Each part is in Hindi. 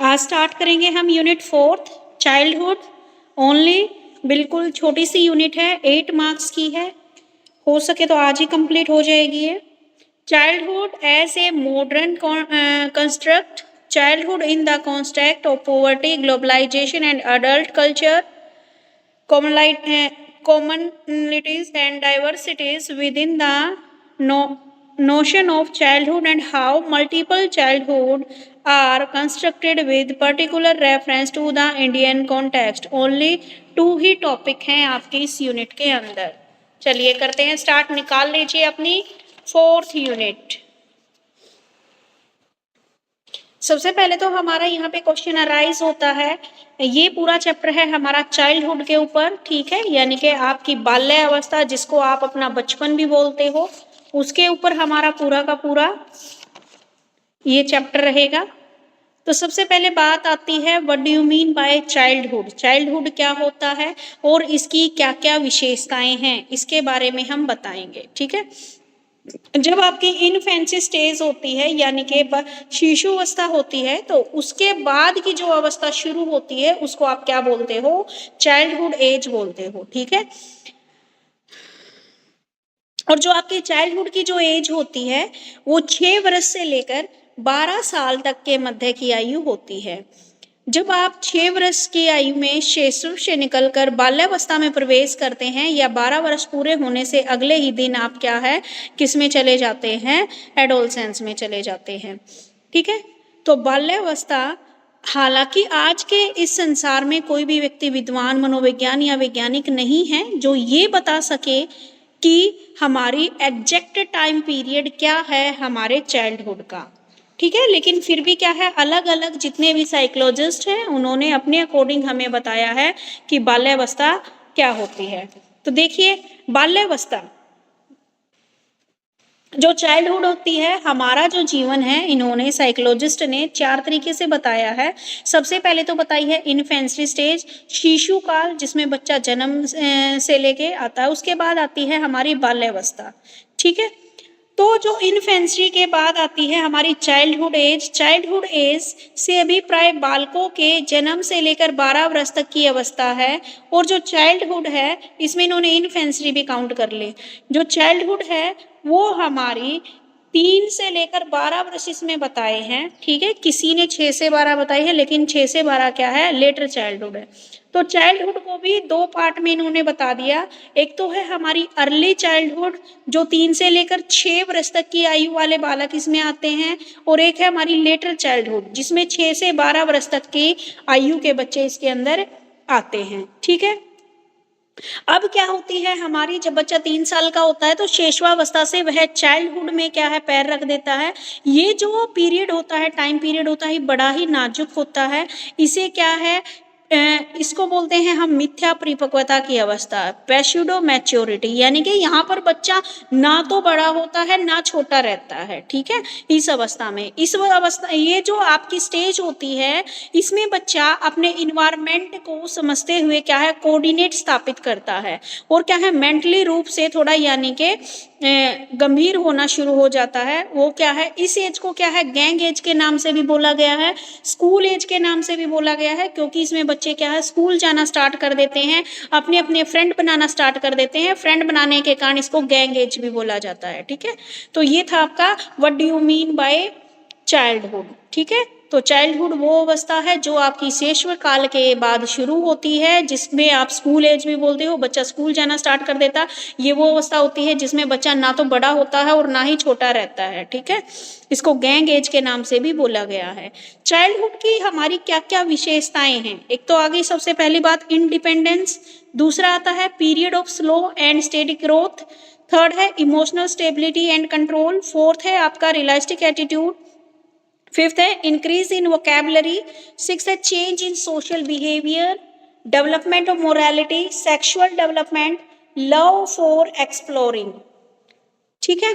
आज स्टार्ट करेंगे हम यूनिट 4th चाइल्डहुड ओनली। बिल्कुल छोटी सी यूनिट है, 8 मार्क्स की है, हो सके तो आज ही कंप्लीट हो जाएगी ये। Childhood as a modern construct, childhood in the context of poverty, globalisation and adult culture, commonalities and diversities within the notion of childhood and how multiple childhood are constructed with particular reference to the Indian context। only 2 he topic हैं आपके इस यूनिट के अंदर। चलिए करते हैं स्टार्ट, निकाल लीजिए अपनी 4th यूनिट। सबसे पहले तो हमारा यहाँ पे क्वेश्चन अराइज होता है, ये पूरा चैप्टर है हमारा चाइल्डहुड के ऊपर, ठीक है, यानी कि आपकी बाल्य अवस्था जिसको आप अपना बचपन भी बोलते हो, उसके ऊपर हमारा पूरा का पूरा ये चैप्टर रहेगा। तो सबसे पहले बात आती है what do you mean bye childhood, childhood क्या होता है और इसकी क्या क्या विशेषताएं हैं, इसके बारे में हम बताएंगे, ठीक है। जब आपकी इनफेंसी स्टेज होती है यानी कि शिशु अवस्था होती है, तो उसके बाद की जो अवस्था शुरू होती है उसको आप क्या बोलते हो, चाइल्डहुड एज बोलते हो, ठीक है। और जो आपकी चाइल्डहुड की जो एज होती है वो 6 वर्ष से लेकर 12 साल तक के मध्य की आयु होती है। जब आप 6 वर्ष की आयु में शिशु से निकलकर बाल्यावस्था में प्रवेश करते हैं या 12 वर्ष पूरे होने से अगले ही दिन आप क्या है, किस में चले जाते हैं, एडोलसेंस में चले जाते हैं, ठीक है। तो बाल्यावस्था, हालांकि आज के इस संसार में कोई भी व्यक्ति विद्वान, मनोविज्ञान या वैज्ञानिक नहीं है जो ये बता सके कि हमारी एग्जैक्ट टाइम पीरियड क्या है हमारे चाइल्डहुड का, ठीक है। लेकिन फिर भी क्या है, अलग अलग जितने भी साइकोलॉजिस्ट हैं उन्होंने अपने अकॉर्डिंग हमें बताया है कि बाल्यावस्था क्या होती है। तो देखिए, बाल्यावस्था जो चाइल्डहुड होती है, हमारा जो जीवन है, इन्होंने साइकोलॉजिस्ट ने 4 तरीके से बताया है। सबसे पहले तो बताई है इन्फेंसी स्टेज, शिशु काल, जिसमें बच्चा जन्म से लेके आता है, उसके बाद आती है हमारी बाल्यावस्था, ठीक है। तो जो इन्फेंसी के बाद आती है हमारी चाइल्डहुड एज, चाइल्डहुड एज से अभी प्राय बालकों के जन्म से लेकर 12 वर्ष तक की अवस्था है। और जो चाइल्डहुड है इसमें इन्होंने इन्फेंसी भी काउंट कर ले। जो चाइल्डहुड है वो हमारी 3 से लेकर 12 वर्ष इसमें बताए हैं, ठीक है। किसी ने 6 से 12 बताई है, लेकिन 6 से 12 क्या है, लेटर चाइल्डहुड है। तो चाइल्डहुड को भी 2 पार्ट में इन्होंने बता दिया। एक तो है हमारी अर्ली चाइल्डहुड जो 3 से लेकर 6 वर्ष तक की आयु वाले बालक इसमें आते हैं, और एक है हमारी लेटर चाइल्डहुड जिसमें 6 से 12 वर्ष तक की आयु के बच्चे इसके अंदर आते हैं, ठीक है। अब क्या होती है हमारी, जब बच्चा 3 साल का होता है तो शेषवावस्था से वह चाइल्डहुड में क्या है, पैर रख देता है। ये जो पीरियड होता है, टाइम पीरियड होता है, बड़ा ही नाजुक होता है। इसे क्या है, इसको बोलते हैं हम मिथ्या परिपक्वता की अवस्था, पेस्यूडो मैच्योरिटी, यानी कि यहाँ पर बच्चा ना तो बड़ा होता है ना छोटा रहता है, ठीक है। इस अवस्था में, इस अवस्था, ये जो आपकी स्टेज होती है इसमें बच्चा अपने इन्वायरमेंट को समझते हुए क्या है, कोऑर्डिनेट स्थापित करता है, और क्या है, मेंटली रूप से थोड़ा यानी कि गंभीर होना शुरू हो जाता है। वो क्या है, इस एज को क्या है, गैंग एज के नाम से भी बोला गया है, स्कूल एज के नाम से भी बोला गया है, क्योंकि इसमें बच्चे क्या है, स्कूल जाना स्टार्ट कर देते हैं, अपने अपने फ्रेंड बनाना स्टार्ट कर देते हैं। फ्रेंड बनाने के कारण इसको गैंग एज भी बोला जाता है, ठीक है। तो ये था आपका what do you mean bye childhood, ठीक है। तो चाइल्डहुड वो अवस्था है जो आपकी शैशव काल के बाद शुरू होती है, जिसमें आप स्कूल एज भी बोलते हो, बच्चा स्कूल जाना स्टार्ट कर देता। ये वो अवस्था होती है जिसमें बच्चा ना तो बड़ा होता है और ना ही छोटा रहता है, ठीक है। इसको गैंग एज के नाम से भी बोला गया है। चाइल्डहुड की हमारी क्या क्या विशेषताएं हैं, एक तो आ गई सबसे पहली बात इंडिपेंडेंस, दूसरा आता है period of slow and steady growth, third है emotional stability and control, fourth है आपका रियलिस्टिक एटीट्यूड, फिफ्थ है इंक्रीज इन वोकैबुलरी, सिक्स्थ है change in social behaviour, development of morality, sexual development, love for exploring, ठीक है।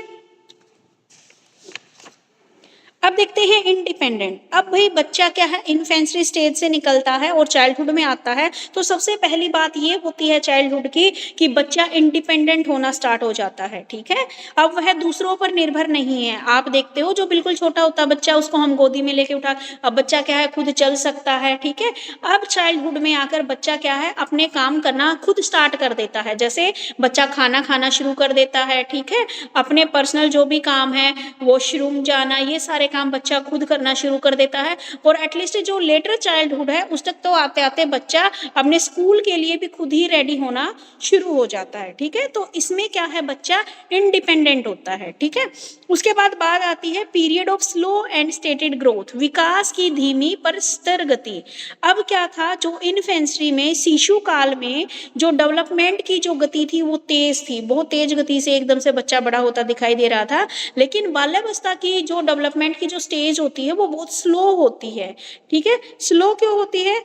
अब देखते हैं इंडिपेंडेंट। अब भाई बच्चा क्या है, इन्फेंट्री स्टेज से निकलता है और चाइल्डहुड में आता है, तो सबसे पहली बात ये होती है चाइल्डहुड की कि बच्चा इंडिपेंडेंट होना स्टार्ट हो जाता है, ठीक है। अब वह दूसरों पर निर्भर नहीं है। आप देखते हो जो बिल्कुल छोटा होता बच्चा, उसको हम गोदी में लेके उठा, अब बच्चा क्या है, खुद चल सकता है, ठीक है। अब चाइल्डहुड में आकर बच्चा क्या है, अपने काम करना खुद स्टार्ट कर देता है। जैसे बच्चा खाना खाना शुरू कर देता है, ठीक है, अपने पर्सनल जो भी काम है, वॉशरूम जाना, ये सारे काम बच्चा खुद करना शुरू कर देता है। और एटलीस्ट जो लेटर चाइल्डहुड है उस तक तो आते आते बच्चा अपने स्कूल के लिए भी खुद ही रेडी होना शुरू हो जाता है, ठीक है। तो इसमें क्या है, बच्चा इंडिपेंडेंट होता है, ठीक है। उसके बाद बात आती है period of slow and stated growth, विकास की धीमी पर स्थिर गति। अब क्या था, जो इन्फेंट्री में, शिशु काल में जो डेवलपमेंट की जो गति थी वो तेज थी, बहुत तेज गति से एकदम से बच्चा बड़ा होता दिखाई दे रहा था। लेकिन बाल्यावस्था की जो डेवलपमेंट की जो स्टेज होती है वो बहुत स्लो होती है, ठीक है। स्लो क्यों होती है,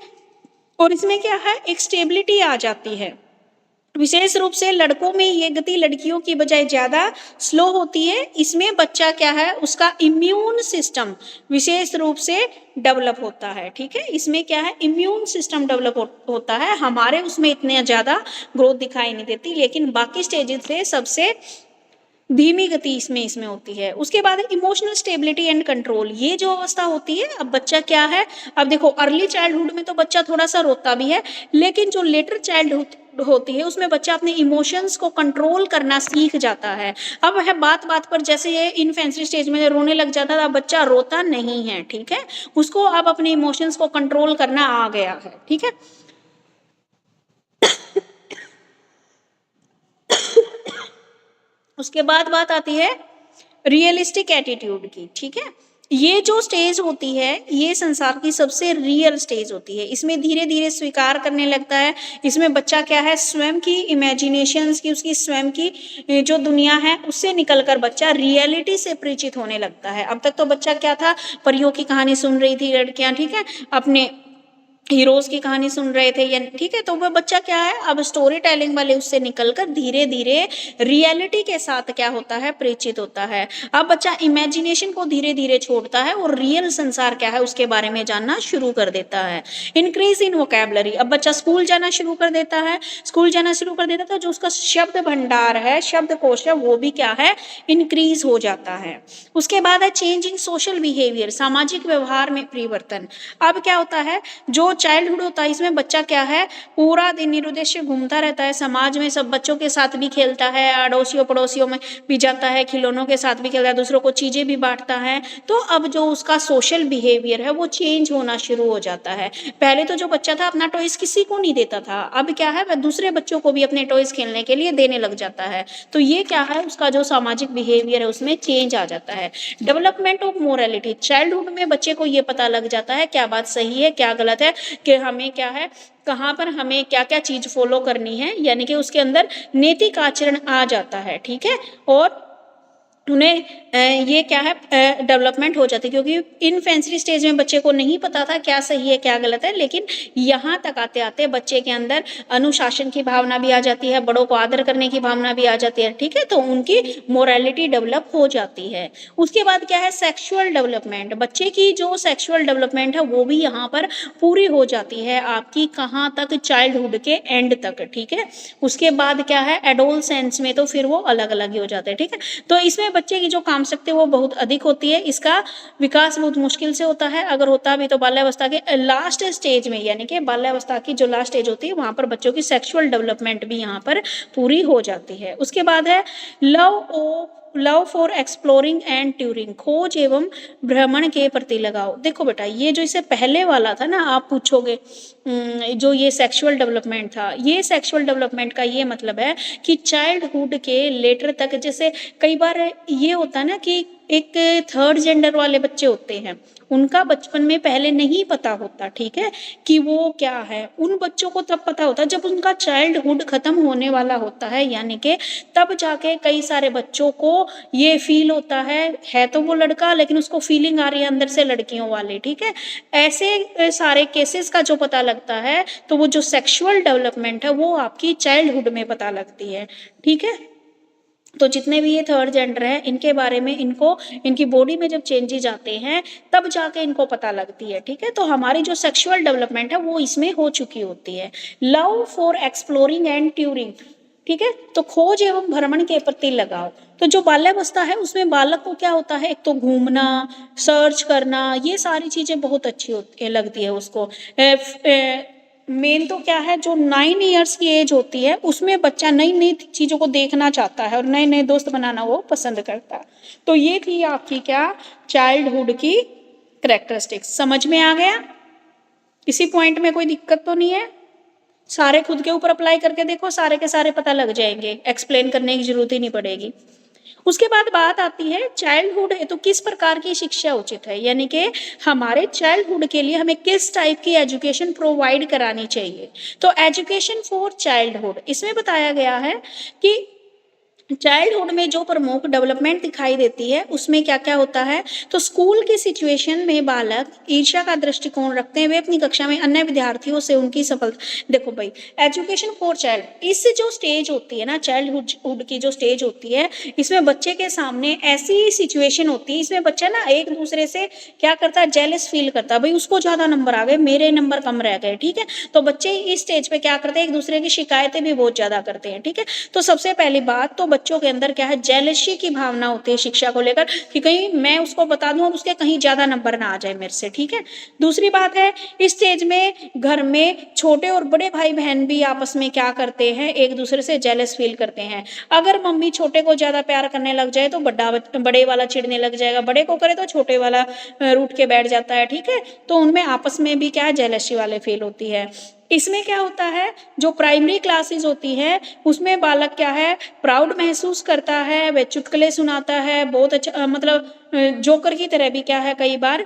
और इसमें क्या है, एक स्टेबिलिटी आ जाती है। विशेष रूप से लड़कों में ये गति लड़कियों की बजाय ज्यादा स्लो होती है। इसमें बच्चा क्या है, उसका इम्यून सिस्टम विशेष रूप से डेवलप होता है, ठीक है। इसमें क्या है, इम्यून सिस्टम डेवलप होता है। हमारे उसमें इतने ज्यादा ग्रोथ दिखाई नहीं देती, लेकिन बाकी स्टेजेस से सबसे धीमी गति इसमें होती है। उसके बाद इमोशनल स्टेबिलिटी एंड कंट्रोल, ये जो अवस्था होती है, अब बच्चा क्या है, अब देखो अर्ली चाइल्डहुड में तो बच्चा थोड़ा सा रोता भी है, लेकिन जो लेटर चाइल्डहुड होती है उसमें बच्चा अपने इमोशंस को कंट्रोल करना सीख जाता है। अब वह बात बात पर, जैसे ये इन्फेंट्री स्टेज में रोने लग जाता था, बच्चा रोता नहीं है, ठीक है, उसको अब अपने इमोशंस को कंट्रोल करना आ गया है, ठीक है। उसके बाद बात आती है रियलिस्टिक एटीट्यूड की, ठीक है। ये जो स्टेज होती है ये संसार की सबसे रियल स्टेज होती है। इसमें धीरे धीरे स्वीकार करने लगता है। इसमें बच्चा क्या है, स्वयं की इमेजिनेशंस की, उसकी स्वयं की जो दुनिया है उससे निकलकर बच्चा रियलिटी से परिचित होने लगता है। अब तक तो बच्चा क्या था, परियों की कहानी सुन रही थी लड़कियां, ठीक है, अपने हीरोज की कहानी सुन रहे थे, या ठीक है, तो वह बच्चा क्या है, अब स्टोरी टेलिंग वाले उससे निकलकर धीरे धीरे रियलिटी के साथ क्या होता है, परिचित होता है। अब बच्चा इमेजिनेशन को धीरे धीरे छोड़ता है और रियल संसार क्या है उसके बारे में जानना शुरू कर देता है। इंक्रीज इन वोकैबुलरी, अब बच्चा स्कूल जाना शुरू कर देता है। स्कूल जाना शुरू कर देता था, जो उसका शब्द भंडार है, शब्द कोश है, वो भी क्या है, इंक्रीज हो जाता है। उसके बाद है चेंज इन सोशल बिहेवियर, सामाजिक व्यवहार में परिवर्तन। अब क्या होता है, जो चाइल्डहुड होता है इसमें बच्चा क्या है, पूरा दिन निरुद्देश्य घूमता रहता है, समाज में सब बच्चों के साथ भी खेलता है, अड़ोसियों पड़ोसियों में भी जाता है, खिलौनों के साथ भी खेलता है, दूसरों को चीजें भी बांटता है। तो अब जो उसका सोशल बिहेवियर है वो चेंज होना शुरू हो जाता है। पहले तो जो बच्चा था अपना टॉयज किसी को नहीं देता था, अब क्या है, वह दूसरे बच्चों को भी अपने टॉयज खेलने के लिए देने लग जाता है। तो ये क्या है, उसका जो सामाजिक बिहेवियर है उसमें चेंज आ जाता है। डेवलपमेंट ऑफ मोरालिटी, चाइल्डहुड में बच्चे को ये पता लग जाता है क्या बात सही है क्या गलत है, कि हमें क्या है, कहाँ पर हमें क्या क्या चीज फॉलो करनी है, यानी कि उसके अंदर नैतिक आचरण आ जाता है, ठीक है। और उन्हें ये क्या है, डेवलपमेंट हो जाती है, क्योंकि इन्फेंट्री स्टेज में बच्चे को नहीं पता था क्या सही है क्या गलत है, लेकिन यहाँ तक आते आते बच्चे के अंदर अनुशासन की भावना भी आ जाती है, बड़ों को आदर करने की भावना भी आ जाती है, ठीक है। तो उनकी मोरालिटी डेवलप हो जाती है। उसके बाद क्या है, सेक्सुअल डेवलपमेंट, बच्चे की जो सेक्सुअल डेवलपमेंट है वो भी यहाँ पर पूरी हो जाती है आपकी, कहाँ तक, चाइल्डहुड के एंड तक, ठीक है। उसके बाद क्या है, एडोलसेंस में तो फिर वो अलग अलग ही हो जाते हैं, ठीक है। तो इसमें बच्चे की जो काम शक्ति वो बहुत अधिक होती है, इसका विकास बहुत मुश्किल से होता है, अगर होता भी तो बाल्यावस्था के लास्ट स्टेज में, यानी कि बाल्यावस्था की जो लास्ट स्टेज होती है वहां पर बच्चों की सेक्सुअल डेवलपमेंट भी यहाँ पर पूरी हो जाती है। उसके बाद है love for exploring and Turing, खोज एवं भ्रमण के प्रति लगाओ। देखो बेटा, ये जो इससे पहले वाला था ना, आप पूछोगे जो ये सेक्सुअल डेवलपमेंट था, ये सेक्सुअल डेवलपमेंट का ये मतलब है कि चाइल्डहुड के लेटर तक, जैसे कई बार ये होता है ना कि एक थर्ड जेंडर वाले बच्चे होते हैं, उनका बचपन में पहले नहीं पता होता, ठीक है, कि वो क्या है। उन बच्चों को तब पता होता है जब उनका चाइल्डहुड खत्म होने वाला होता है, यानी कि तब जाके कई सारे बच्चों को ये फील होता है तो वो लड़का, लेकिन उसको फीलिंग आ रही है अंदर से लड़कियों वाले, ठीक है। ऐसे सारे केसेस का जो पता लगता है, तो वो जो सेक्सुअल डेवलपमेंट है वो आपकी चाइल्डहुड में पता लगती है, ठीक है। तो जितने भी ये थर्ड जेंडर है इनके बारे में इनको इनकी बॉडी में जब चेंजेज आते हैं तब जाके इनको पता लगती है, ठीक है। तो हमारी जो सेक्सुअल डेवलपमेंट है वो इसमें हो चुकी होती है। Love for exploring and Turing, ठीक है। तो खोज एवं भ्रमण के प्रति लगाव। तो जो बाल्यावस्था है उसमें बालक को क्या होता है, एक तो घूमना, सर्च करना, ये सारी चीजें बहुत अच्छी होती लगती है उसको। मेन तो क्या है, जो 9 इयर्स की एज होती है उसमें बच्चा नई नई चीजों को देखना चाहता है और नए नए दोस्त बनाना वो पसंद करता है। तो ये थी आपकी क्या, चाइल्डहुड की करेक्टरिस्टिक्स। समझ में आ गया? इसी पॉइंट में कोई दिक्कत तो नहीं है? सारे खुद के ऊपर अप्लाई करके देखो, सारे के सारे पता लग जाएंगे, एक्सप्लेन करने की जरूरत ही नहीं पड़ेगी। उसके बाद बात आती है चाइल्डहुड है तो किस प्रकार की शिक्षा उचित है, यानी कि हमारे चाइल्डहुड के लिए हमें किस टाइप की एजुकेशन प्रोवाइड करानी चाहिए। तो एजुकेशन फॉर चाइल्डहुड इसमें बताया गया है कि चाइल्डहुड में जो प्रमुख डेवलपमेंट दिखाई देती है उसमें क्या क्या होता है। तो स्कूल की सिचुएशन में बालक ईर्ष्या का दृष्टिकोण रखते हैं, वे अपनी कक्षा में अन्य विद्यार्थियों से उनकी सफलता। देखो भाई, एजुकेशन फॉर चाइल्ड, इस जो स्टेज होती है ना, चाइल्डहुड की जो स्टेज होती है, इसमें बच्चे के सामने ऐसी सिचुएशन होती है, इसमें बच्चा ना एक दूसरे से क्या करता है, जेलस फील करता है, भाई उसको ज्यादा नंबर आ गए, मेरे नंबर कम रह गए, ठीक है। तो बच्चे इस स्टेज पे क्या करते हैं, एक दूसरे की शिकायतें भी बहुत ज्यादा करते हैं, ठीक है। तो सबसे पहली बात तो बच्चों के अंदर क्या है, जेलसी की भावना होती है शिक्षा को लेकर कि कहीं मैं उसको बता दूं और उसके कहीं ज्यादा नंबर ना आ जाए मेरे से, ठीक है। दूसरी बात है, इस स्टेज में घर में छोटे और बड़े भाई बहन भी आपस में क्या करते हैं, एक दूसरे से जेलस फील करते हैं। अगर मम्मी छोटे को ज्यादा प्यार करने लग जाए तो बड़े वाला चिढ़ने लग जाएगा, बड़े को करे तो छोटे वाला रूठ के बैठ जाता है, ठीक है। तो उनमें आपस में भी क्या है, जेलसी वाले फील होती है। इसमें क्या होता है, जो प्राइमरी क्लासेस होती है उसमें बालक क्या है, प्राउड महसूस करता है, वह चुटकुले सुनाता है, बहुत अच्छा मतलब जोकर की तरह भी क्या है कई बार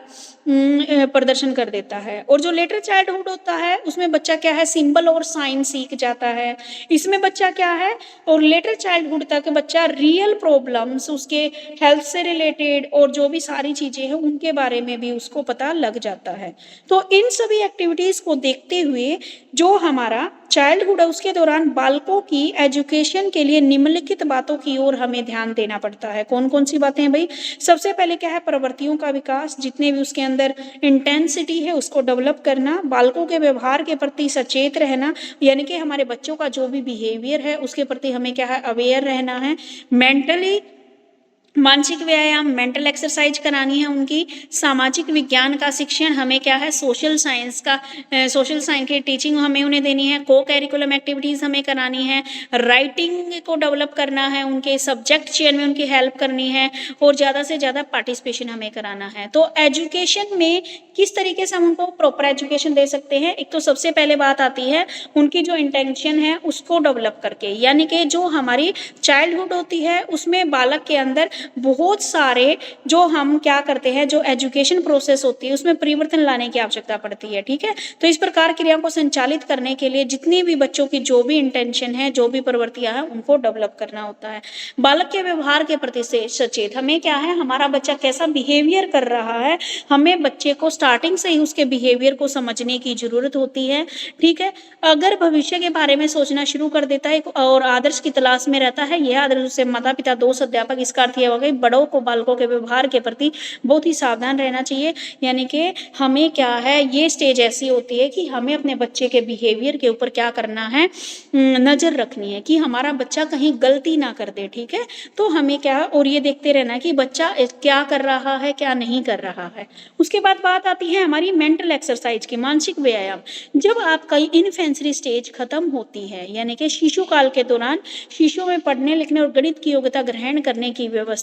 प्रदर्शन कर देता है। और जो लेटर चाइल्डहुड होता है उसमें बच्चा क्या है, सिंबल और साइन सीख जाता है। इसमें बच्चा क्या है, और लेटर चाइल्डहुड तक बच्चा रियल प्रॉब्लम्स उसके हेल्थ से रिलेटेड और जो भी सारी चीजें हैं उनके बारे में भी उसको पता लग जाता है। तो इन सभी एक्टिविटीज को देखते हुए जो हमारा चाइल्डहुड है उसके दौरान बालकों की एजुकेशन के लिए निम्नलिखित बातों की ओर हमें ध्यान देना पड़ता है। कौन कौन सी बातें हैं भाई? सबसे पहले क्या है, प्रवृत्तियों का विकास, जितने भी उसके अंदर इंटेंसिटी है उसको डेवलप करना, बालकों के व्यवहार के प्रति सचेत रहना, यानी कि हमारे बच्चों का जो भी बिहेवियर है उसके प्रति हमें क्या है, अवेयर रहना है। मेंटली मानसिक व्यायाम, मेंटल एक्सरसाइज करानी है उनकी। सामाजिक विज्ञान का शिक्षण हमें क्या है, सोशल साइंस का सोशल साइंस की टीचिंग हमें उन्हें देनी है। को करिकुलम एक्टिविटीज हमें करानी है। राइटिंग को डेवलप करना है, उनके सब्जेक्ट चयन में उनकी हेल्प करनी है और ज़्यादा से ज़्यादा पार्टिसिपेशन हमें कराना है। तो एजुकेशन में किस तरीके से हम उनको प्रॉपर एजुकेशन दे सकते हैं, एक तो सबसे पहले बात आती है उनकी जो इंटेंशन है उसको डेवलप करके, यानी कि जो हमारी चाइल्डहुड होती है उसमें बालक के अंदर बहुत सारे जो हम क्या करते हैं, जो एजुकेशन प्रोसेस होती है उसमें परिवर्तन लाने की आवश्यकता पड़ती है, ठीक है। तो इस प्रकार क्रियाओं को संचालित करने के लिए जितनी भी बच्चों की जो भी इंटेंशन है, जो भी प्रवृत्तियां हैं उनको डेवलप करना होता है। बालक के व्यवहार के प्रति से सचेत, हमें क्या है, हमारा बच्चा कैसा बिहेवियर कर रहा है, हमें बच्चे को स्टार्टिंग से ही उसके बिहेवियर को समझने की जरूरत होती है, ठीक है। अगर भविष्य के बारे में सोचना शुरू कर देता है और आदर्श की तलाश में रहता है, यह आदर्श उसे माता पिता, दोस्त, अध्यापक, इसका अर्थ यह हो गई बड़ों को बालकों के व्यवहार के प्रति बहुत ही सावधान रहना चाहिए। यानी कि हमें क्या है, ये स्टेज ऐसी होती है कि हमें अपने बच्चे के बिहेवियर के ऊपर क्या करना है, नजर रखनी है कि हमारा बच्चा कहीं गलती ना कर दे, ठीक है। तो हमें क्या, और ये देखते रहना कि बच्चा क्या कर रहा है, क्या नहीं कर रहा है। उसके बाद बात आती है हमारी मेंटल एक्सरसाइज की, मानसिक व्यायाम। जब आपका इनफेंसरी स्टेज खत्म होती है, यानी कि शिशु काल के दौरान शिशु में पढ़ने लिखने और गणित की योग्यता ग्रहण करने की व्यवस्था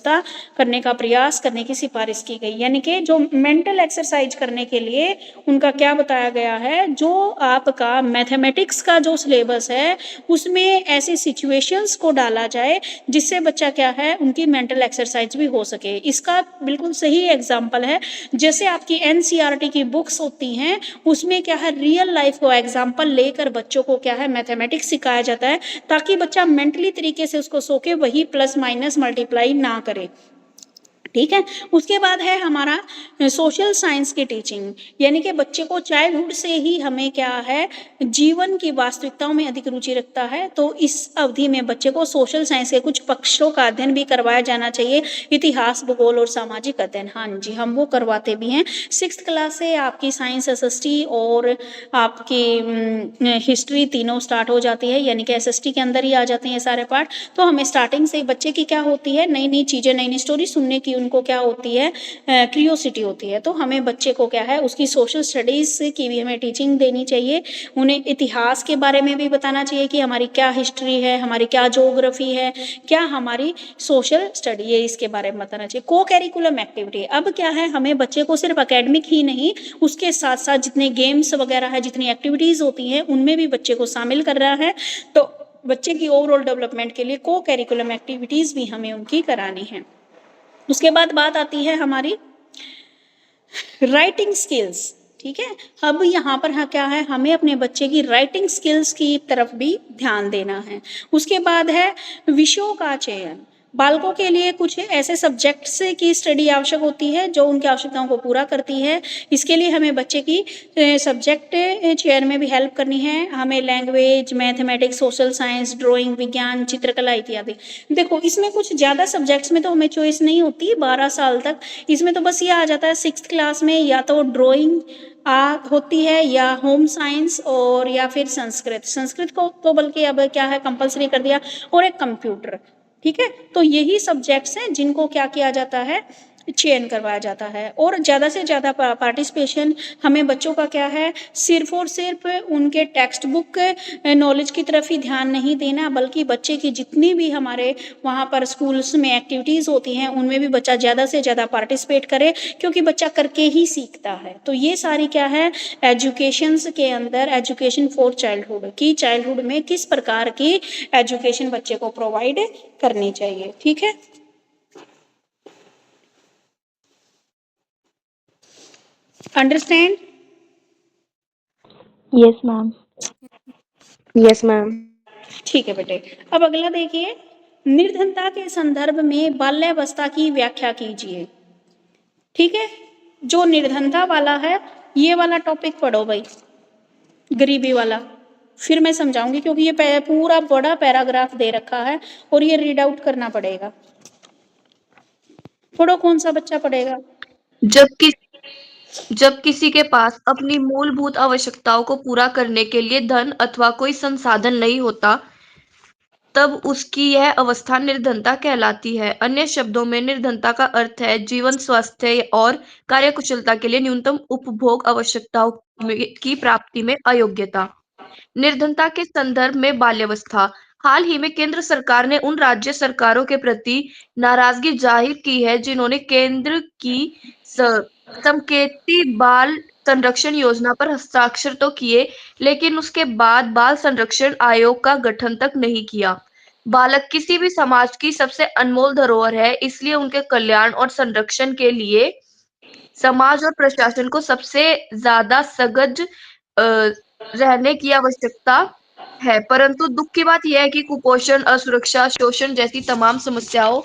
करने का प्रयास करने की सिफारिश की गई। यानी कि जो मेंटल एक्सरसाइज करने के लिए उनका क्या बताया गया है, जो आपका मैथमेटिक्स का जो सिलेबस है उसमें ऐसी सिचुएशंस को डाला जाए जिससे बच्चा क्या है, उनकी मेंटल एक्सरसाइज भी हो सके। इसका बिल्कुल सही एग्जाम्पल है, जैसे आपकी एनसीईआरटी की बुक्स होती हैं उसमें क्या है, रियल लाइफ को एग्जाम्पल लेकर बच्चों को क्या है, मैथमेटिक्स सिखाया जाता है ताकि बच्चा मेंटली तरीके से उसको सोके वही प्लस माइनस मल्टीप्लाई ना करे। ठीक है। उसके बाद है हमारा सोशल साइंस की टीचिंग, यानी कि बच्चे को चाइल्डहुड से ही हमें क्या है, जीवन की वास्तविकताओं में अधिक रुचि रखता है, तो इस अवधि में बच्चे को सोशल साइंस के कुछ पक्षों का अध्ययन भी करवाया जाना चाहिए, इतिहास, भूगोल और सामाजिक अध्ययन। हाँ जी, हम वो करवाते भी हैं। 6th क्लास से आपकी साइंस एसएसटी और आपकी हिस्ट्री तीनों स्टार्ट हो जाती है, यानी कि एसएसटी के अंदर ही आ जाते हैं सारे पार्ट। तो हमें स्टार्टिंग से बच्चे की क्या होती है, नई नई चीज़ें, नई नई स्टोरी सुनने की उनको क्या होती है, क्यूरियोसिटी होती है। तो हमें बच्चे को क्या है, उसकी सोशल स्टडीज़ की भी हमें टीचिंग देनी चाहिए। उन्हें इतिहास के बारे में भी बताना चाहिए कि हमारी क्या हिस्ट्री है, हमारी क्या ज्योग्राफी है, क्या हमारी सोशल स्टडी है, इसके बारे में बताना चाहिए। को कैरिकुलम एक्टिविटी, अब क्या है, हमें बच्चे को सिर्फ एकेडमिक ही नहीं, उसके साथ साथ जितने गेम्स वगैरह है, जितनी एक्टिविटीज़ होती हैं, उनमें भी बच्चे को शामिल कर रहा है। तो बच्चे की ओवरऑल डेवलपमेंट के लिए को कैरिकुलम एक्टिविटीज़ भी हमें उनकी करानी है। उसके बाद बात आती है हमारी राइटिंग स्किल्स। ठीक है, अब यहाँ पर क्या है, हमें अपने बच्चे की राइटिंग स्किल्स की तरफ भी ध्यान देना है। उसके बाद है विषयों का चयन। बालकों के लिए कुछ ऐसे सब्जेक्ट्स की स्टडी आवश्यक होती है जो उनकी आवश्यकताओं को पूरा करती है। इसके लिए हमें बच्चे की सब्जेक्ट चयन में भी हेल्प करनी है। हमें language, mathematics, social science, drawing, विज्ञान, चित्रकला इत्यादि। देखो, इसमें कुछ ज़्यादा सब्जेक्ट्स में तो हमें चॉइस नहीं होती 12 साल तक। इसमें तो बस ये आ जाता है 6th क्लास में, या तो ड्राइंग होती है, या होम साइंस, और या फिर संस्कृत। संस्कृत को तो बल्कि अब क्या है, कंपलसरी कर दिया, और एक कंप्यूटर। ठीक है, तो यही सब्जेक्ट्स हैं जिनको क्या किया जाता है, चयन करवाया जाता है। और ज़्यादा से ज़्यादा पार्टिसिपेशन हमें बच्चों का क्या है, सिर्फ और सिर्फ उनके टेक्स्ट बुक नॉलेज की तरफ ही ध्यान नहीं देना, बल्कि बच्चे की जितनी भी हमारे वहाँ पर स्कूल्स में एक्टिविटीज़ होती हैं, उनमें भी बच्चा ज़्यादा से ज़्यादा पार्टिसिपेट करे, क्योंकि बच्चा करके ही सीखता है। तो ये सारी क्या है, एजुकेशंस के अंदर, एजुकेशन फॉर चाइल्डहुड की, चाइल्डहुड में किस प्रकार की एजुकेशन बच्चे को प्रोवाइड करनी चाहिए। ठीक है, understand? Yes ma'am. Yes ma'am. ठीक है बेटे, अब अगला देखिए, निर्धनता के संदर्भ में बाल्यावस्था की व्याख्या कीजिए। ठीक है, जो निर्धनता वाला है, ये वाला टॉपिक पढ़ो भाई, गरीबी वाला। फिर मैं समझाऊंगी, क्योंकि ये पूरा बड़ा पैराग्राफ दे रखा है और ये रीड आउट करना पड़ेगा। पढ़ो, कौन सा बच्चा पढ़ेगा? जब किसी के पास अपनी मूलभूत आवश्यकताओं को पूरा करने के लिए धन अथवा कोई संसाधन नहीं होता, तब उसकी यह अवस्था निर्धनता कहलाती है। अन्य शब्दों में निर्धनता का अर्थ है जीवन, स्वास्थ्य और कार्यकुशलता के लिए न्यूनतम उपभोग आवश्यकताओं की प्राप्ति में अयोग्यता। निर्धनता के संदर्भ में बाल्यावस्था। हाल ही में केंद्र सरकार ने उन राज्य सरकारों के प्रति नाराजगी जाहिर की है जिन्होंने केंद्र की समकेती बाल संरक्षण योजना पर हस्ताक्षर तो किए, लेकिन उसके बाद बाल संरक्षण आयोग का गठन तक नहीं किया। बालक किसी भी समाज की सबसे अनमोल धरोहर है, इसलिए उनके कल्याण और संरक्षण के लिए समाज और प्रशासन को सबसे ज्यादा सजग रहने की आवश्यकता है। परंतु दुख की बात यह है कि कुपोषण, असुरक्षा, शोषण जैसी तमाम समस्याओं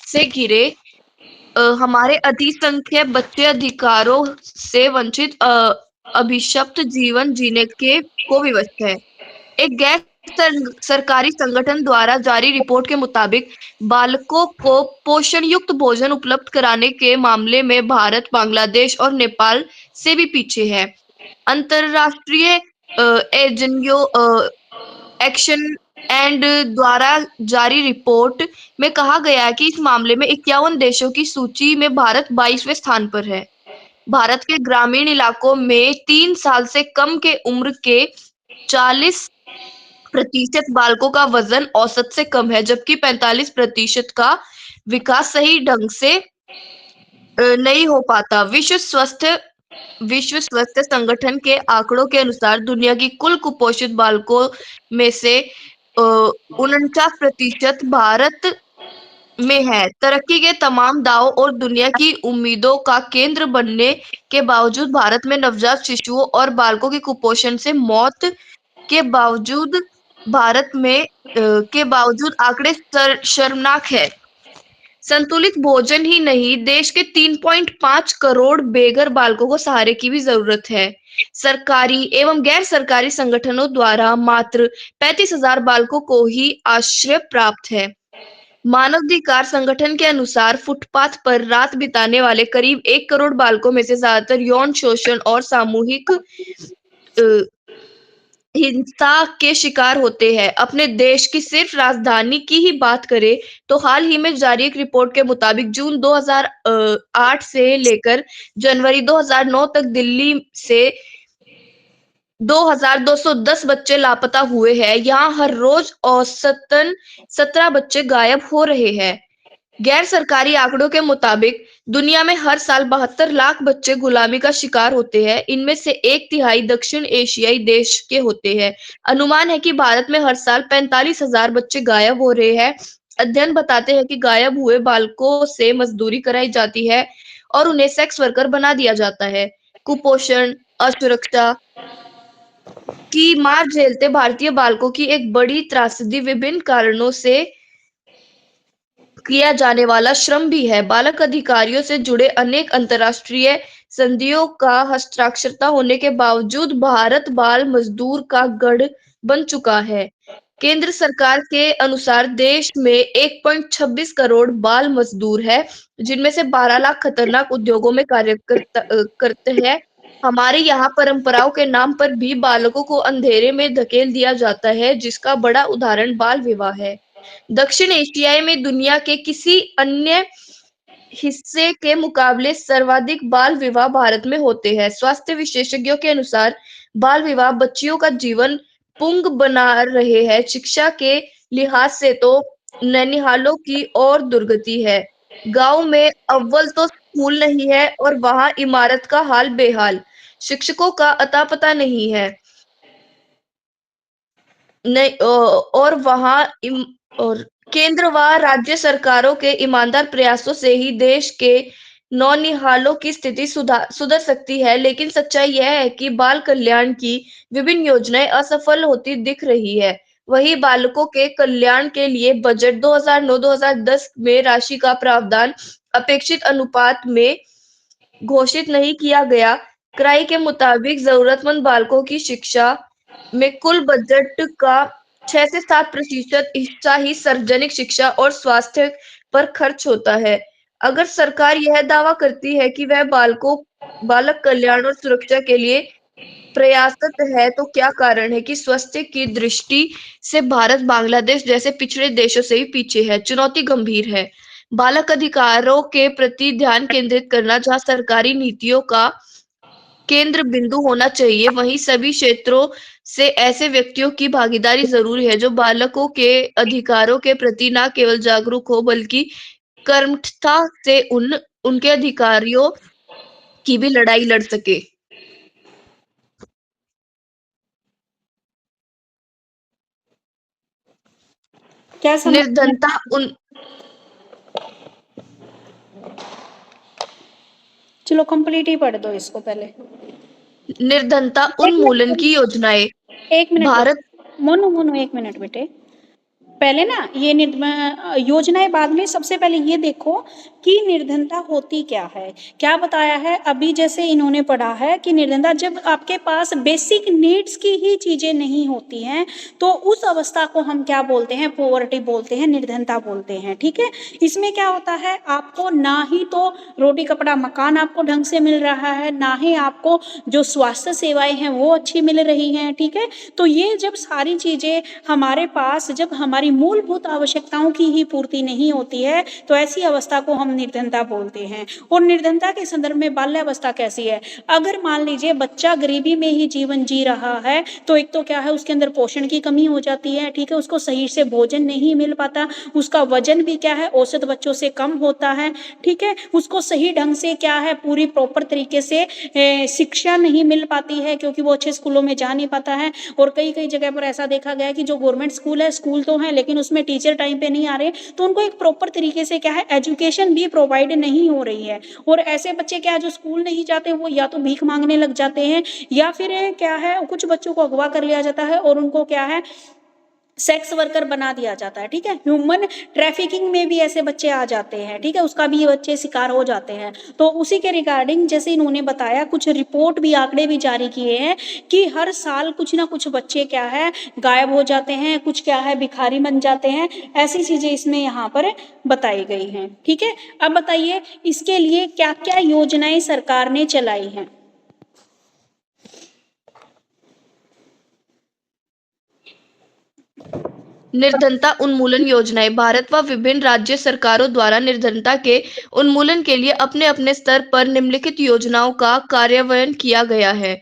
से घिरे हमारे अधिसंख्यक बच्चे अधिकारों से वंचित अभिशप्त जीवन जीने के को विवश है। एक गैर सरकारी संगठन द्वारा जारी रिपोर्ट के मुताबिक बालकों को पोषण युक्त भोजन उपलब्ध कराने के मामले में भारत, बांग्लादेश और नेपाल से भी पीछे है। अंतरराष्ट्रीय एनजीओ एक्शन एंड द्वारा जारी रिपोर्ट में कहा गया है कि इस मामले में 51 देशों की सूची में भारत 22वें स्थान पर है। भारत के ग्रामीण इलाकों में 3 साल से कम के उम्र के 40% बालकों का वजन औसत से कम है, जबकि 45% का विकास सही ढंग से नहीं हो पाता। विश्व स्वास्थ्य संगठन के आंकड़ों के अनुसार दुनिया की कुल कुपोषित बालकों में से 49% भारत में है। तरक्की के तमाम दावों और दुनिया की उम्मीदों का केंद्र बनने के बावजूद भारत में नवजात शिशुओं और बालकों की कुपोषण से मौत के बावजूद भारत में के बावजूद आंकड़े शर्मनाक है। संतुलित भोजन ही नहीं, देश के 3.5 करोड़ बेघर बालकों को सहारे की भी जरूरत है। सरकारी एवं गैर सरकारी संगठनों द्वारा मात्र 35,000 बालकों को ही आश्रय प्राप्त है। मानवाधिकार संगठन के अनुसार फुटपाथ पर रात बिताने वाले करीब 1 करोड़ बालकों में से ज्यादातर यौन शोषण और सामूहिक अ, हिंसा के शिकार होते हैं। अपने देश की सिर्फ राजधानी की ही बात करें तो हाल ही में जारी एक रिपोर्ट के मुताबिक जून 2008 से लेकर जनवरी 2009 तक दिल्ली से 2210 बच्चे लापता हुए हैं। यहाँ हर रोज औसतन 17 बच्चे गायब हो रहे हैं। गैर सरकारी आंकड़ों के मुताबिक दुनिया में हर साल 72 लाख बच्चे गुलामी का शिकार होते हैं। इनमें से 1/3 दक्षिण एशियाई देश के होते हैं। अनुमान है कि भारत में हर साल 45,000 बच्चे गायब हो रहे हैं। अध्ययन बताते हैं कि गायब हुए बालकों से मजदूरी कराई जाती है और उन्हें सेक्स वर्कर बना दिया जाता है। कुपोषण, असुरक्षा की मार झेलते भारतीय बालकों की एक बड़ी त्रासदी विभिन्न कारणों से किया जाने वाला श्रम भी है। बालक अधिकारियों से जुड़े अनेक अंतर्राष्ट्रीय संधियों का हस्ताक्षरता होने के बावजूद भारत बाल मजदूर का गढ़ बन चुका है। केंद्र सरकार के अनुसार देश में 1.26 करोड़ बाल मजदूर है, जिनमें से 12 लाख खतरनाक उद्योगों में करते हैं। हमारे यहाँ परंपराओं के नाम पर भी बालकों को अंधेरे में धकेल दिया जाता है, जिसका बड़ा उदाहरण बाल विवाह है। दक्षिण एशिया में दुनिया के किसी अन्य हिस्से के मुकाबले सर्वाधिक बाल विवाह भारत में होते हैं। स्वास्थ्य विशेषज्ञों के अनुसार बाल विवाह बच्चियों का जीवन पुंग बना रहे हैं। शिक्षा के लिहाज से तो नैनिहालों की और दुर्गति है। गांव में अव्वल तो स्कूल नहीं है और वहां इमारत का हाल बेहाल। शिक्षकों का अता पता नहीं है। नहीं और वहां और केंद्र व राज्य सरकारों के ईमानदार प्रयासों से ही देश के नौनिहालों की स्थिति सुधर सकती है, लेकिन सच्चाई यह है कि बाल कल्याण की विभिन्न योजनाएं असफल होती दिख रही है। वही बालकों के कल्याण के लिए बजट 2009-2010 में राशि का प्रावधान अपेक्षित अनुपात में घोषित नहीं किया गया। क्राई के मुताबिक जरूरतमंद बालकों की शिक्षा में कुल बजट का 6 से 7% हिस्सा ही सार्वजनिक शिक्षा और स्वास्थ्य पर खर्च होता है। अगर सरकार यह दावा करती है कि वह बालक कल्याण और सुरक्षा के लिए प्रयासरत है, तो क्या कारण है कि स्वास्थ्य की दृष्टि से भारत बांग्लादेश जैसे पिछड़े देशों से ही पीछे है? चुनौती गंभीर है। बालक अधिकारों के प्रति ध्यान केंद्रित करना जहां सरकारी नीतियों का केंद्र बिंदु होना चाहिए, वहीं सभी क्षेत्रों से ऐसे व्यक्तियों की भागीदारी जरूरी है जो बालकों के अधिकारों के प्रति न केवल जागरूक हो बल्कि कर्मठता से उनके अधिकारियों की भी लड़ाई लड़ सके। क्या समझ में निर्धनता उन चलो कंप्लीट ही पढ़ दो इसको पहले। निर्धनता एक उन्मूलन मिनट की योजनाएं एक मिनट भारत बेटे, मोनू मोनू एक मिनट बेटे। पहले ना ये योजनाएं बाद में, सबसे पहले ये देखो कि निर्धनता होती क्या है। क्या बताया है अभी, जैसे इन्होंने पढ़ा है कि निर्धनता जब आपके पास बेसिक नीड्स की ही चीजें नहीं होती हैं, तो उस अवस्था को हम क्या बोलते हैं, पोवर्टी बोलते हैं, निर्धनता बोलते हैं। ठीक है, इसमें क्या होता है, आपको ना ही तो रोटी कपड़ा मकान आपको ढंग से मिल रहा है, ना ही आपको जो स्वास्थ्य सेवाएं हैं वो अच्छी मिल रही हैं। ठीक है, तो ये जब सारी चीजें हमारे पास, जब हमारी मूलभूत आवश्यकताओं की ही पूर्ति नहीं होती है, तो ऐसी अवस्था को हम निर्धनता बोलते हैं। और निर्धनता के संदर्भ में बाल्यावस्था कैसी है, अगर मान लीजिए बच्चा गरीबी में ही जीवन जी रहा है, तो एक तो क्या है, उसके अंदर पोषण की कमी हो जाती है। ठीक है, उसको सही से भोजन नहीं मिल पाता, उसका वजन भी क्या है, औसत बच्चों से कम होता है। ठीक है, उसको सही ढंग से क्या है, पूरी प्रॉपर तरीके से शिक्षा नहीं मिल पाती है, क्योंकि वो अच्छे स्कूलों में जा नहीं पाता है। और कई कई जगह पर ऐसा देखा गया है कि जो गवर्नमेंट स्कूल है, स्कूल तो है लेकिन उसमें टीचर टाइम पे नहीं आ रहे, तो उनको एक प्रॉपर तरीके से क्या है, एजुकेशन भी प्रोवाइड नहीं हो रही है। और ऐसे बच्चे क्या है, जो स्कूल नहीं जाते, वो या तो भीख मांगने लग जाते हैं, या फिर क्या है, कुछ बच्चों को अगवा कर लिया जाता है और उनको क्या है, सेक्स वर्कर बना दिया जाता है, ठीक है। ह्यूमन ट्रैफिकिंग में भी ऐसे बच्चे आ जाते हैं, ठीक है, उसका भी ये बच्चे शिकार हो जाते हैं। तो उसी के रिगार्डिंग जैसे इन्होंने बताया, कुछ रिपोर्ट भी, आंकड़े भी जारी किए हैं कि हर साल कुछ ना कुछ बच्चे क्या है गायब हो जाते हैं, कुछ क्या है भिखारी बन जाते हैं, ऐसी चीजें इसमें यहाँ पर बताई गई हैं, ठीक है। अब बताइए इसके लिए क्या क्या योजनाएं सरकार ने चलाई हैं। निर्धनता उन्मूलन योजनाएं। भारत व विभिन्न राज्य सरकारों द्वारा निर्धनता के उन्मूलन के लिए अपने अपने स्तर पर निम्नलिखित योजनाओं का कार्यान्वयन किया गया है।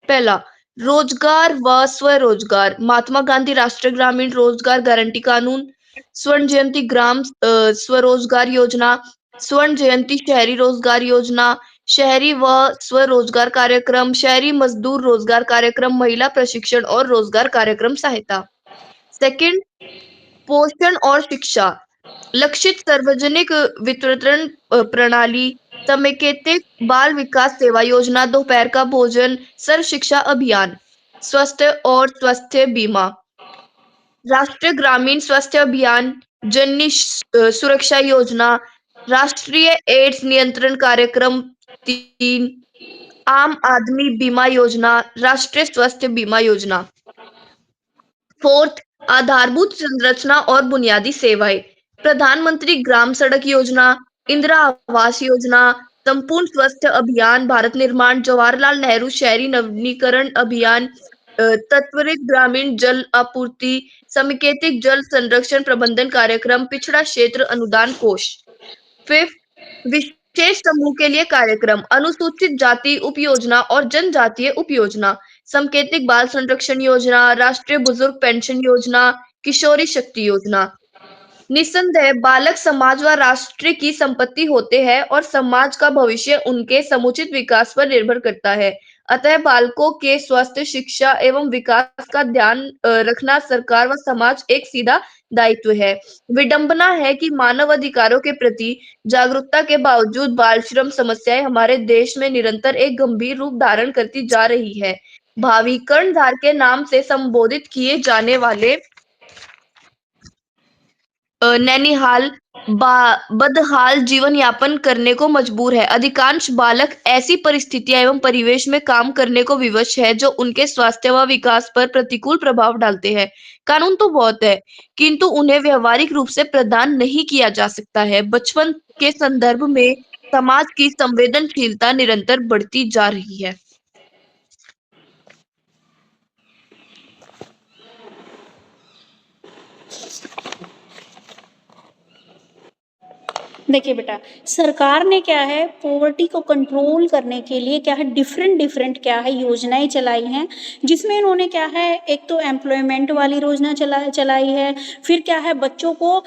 पहला, रोजगार व स्वरोजगार। महात्मा गांधी राष्ट्रीय ग्रामीण रोजगार गारंटी कानून, स्वर्ण जयंती ग्राम स्वरोजगार योजना, स्वर्ण जयंती शहरी रोजगार योजना, शहरी व स्वरोजगार कार्यक्रम, शहरी मजदूर रोजगार कार्यक्रम, महिला प्रशिक्षण और रोजगार कार्यक्रम सहायता। सेकंड, पोषण और शिक्षा। लक्षित सार्वजनिक वितरण प्रणाली, समेकित बाल विकास सेवा योजना, दोपहर का भोजन, सर्व शिक्षा अभियान, स्वास्थ्य और स्वास्थ्य बीमा, राष्ट्रीय ग्रामीण स्वास्थ्य अभियान, जननी सुरक्षा योजना, राष्ट्रीय एड्स नियंत्रण कार्यक्रम। 3, आम आदमी बीमा योजना, राष्ट्रीय स्वास्थ्य बीमा योजना। फोर्थ, आधारभूत संरचना और बुनियादी सेवाएं। प्रधानमंत्री ग्राम सड़क योजना, इंदिरा आवास योजना, संपूर्ण स्वास्थ्य अभियान, भारत निर्माण, जवाहरलाल नेहरू शहरी नवीनीकरण अभियान, त्वरित ग्रामीण जल आपूर्ति, समेकित जल संरक्षण प्रबंधन कार्यक्रम, पिछड़ा क्षेत्र अनुदान कोष। फिफ्थ, विशेष समूह के लिए कार्यक्रम, अनुसूचित जाति उपयोजना और जनजातीय उपयोजना, सांकेतिक बाल संरक्षण योजना, राष्ट्रीय बुजुर्ग पेंशन योजना, किशोरी शक्ति योजना। निस्संदेह बालक समाज व राष्ट्र की संपत्ति होते हैं और समाज का भविष्य उनके समुचित विकास पर निर्भर करता है। अतः बालकों के स्वास्थ्य, शिक्षा एवं विकास का ध्यान रखना सरकार व समाज एक सीधा दायित्व है। विडंबना है कि मानव अधिकारों के प्रति जागरूकता के बावजूद बाल श्रम समस्याएं हमारे देश में निरंतर एक गंभीर रूप धारण करती जा रही है। भावी कर्णधार के नाम से संबोधित किए जाने वाले नैनीहाल बदहाल जीवन यापन करने को मजबूर है। अधिकांश बालक ऐसी परिस्थितियां एवं परिवेश में काम करने को विवश है जो उनके स्वास्थ्य व विकास पर प्रतिकूल प्रभाव डालते हैं। कानून तो बहुत है, किंतु उन्हें व्यवहारिक रूप से प्रदान नहीं किया जा सकता है। बचपन के संदर्भ में समाज की संवेदनशीलता निरंतर बढ़ती जा रही है। देखिए बेटा, सरकार ने क्या है पॉवर्टी को कंट्रोल करने के लिए क्या है डिफरेंट डिफरेंट क्या है योजनाएं चलाई हैं, जिसमें इन्होंने क्या है एक तो एम्प्लॉयमेंट वाली योजना चलाई है, फिर क्या है बच्चों को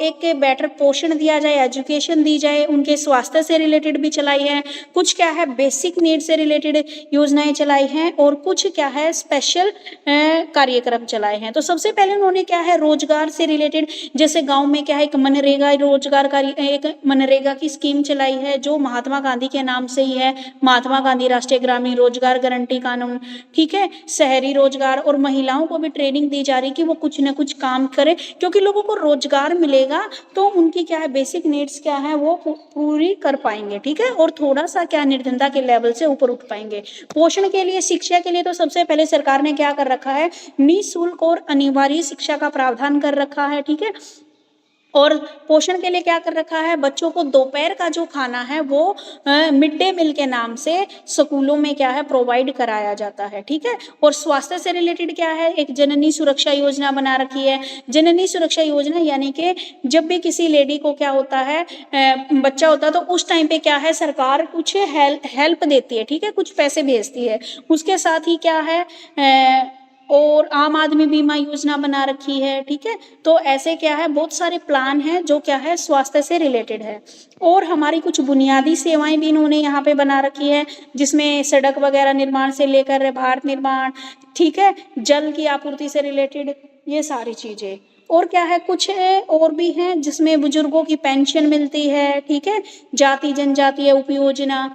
एक बेटर पोषण दिया जाए, एजुकेशन दी जाए, उनके स्वास्थ्य से रिलेटेड भी चलाई है, कुछ क्या है बेसिक नीड से रिलेटेड योजनाएं चलाई हैं, और कुछ क्या है स्पेशल कार्यक्रम चलाए हैं। तो सबसे पहले उन्होंने क्या है रोजगार से रिलेटेड, जैसे गांव में क्या है एक मनरेगा रोजगार एक मनरेगा की स्कीम चलाई है जो महात्मा गांधी के नाम से ही है, महात्मा गांधी राष्ट्रीय ग्रामीण रोजगार गारंटी कानून, ठीक है। शहरी रोजगार, और महिलाओं को भी ट्रेनिंग दी जा रही कि वो कुछ ना कुछ काम करे, क्योंकि लोगों को रोजगार मिलेगा तो उनकी क्या है बेसिक नीड्स क्या है वो पूरी कर पाएंगे, ठीक है, और थोड़ा सा क्या निर्धनता के लेवल से ऊपर उठ पाएंगे। पोषण के लिए, शिक्षा के लिए तो सबसे पहले सरकार ने क्या कर रखा है, निःशुल्क और अनिवार्य शिक्षा का प्रावधान कर रखा है, ठीक है। और पोषण के लिए क्या कर रखा है, बच्चों को दोपहर का जो खाना है वो मिड डे मील के नाम से स्कूलों में क्या है प्रोवाइड कराया जाता है, ठीक है। और स्वास्थ्य से रिलेटेड क्या है, एक जननी सुरक्षा योजना बना रखी है। जननी सुरक्षा योजना यानी कि जब भी किसी लेडी को क्या होता है बच्चा होता है तो उस टाइम पे क्या है सरकार कुछ हेल्प देती है, ठीक है, कुछ पैसे भेजती है। उसके साथ ही क्या है और आम आदमी बीमा योजना बना रखी है, ठीक है। तो ऐसे क्या है बहुत सारे प्लान हैं जो क्या है स्वास्थ्य से रिलेटेड है। और हमारी कुछ बुनियादी सेवाएं भी इन्होंने यहाँ पे बना रखी है, जिसमें सड़क वगैरह निर्माण से लेकर भारत निर्माण, ठीक है, जल की आपूर्ति से रिलेटेड ये सारी चीजें। और क्या है कुछ और भी हैं जिसमें बुजुर्गों की पेंशन मिलती है, ठीक है, जाति जनजातीय उपयोजना,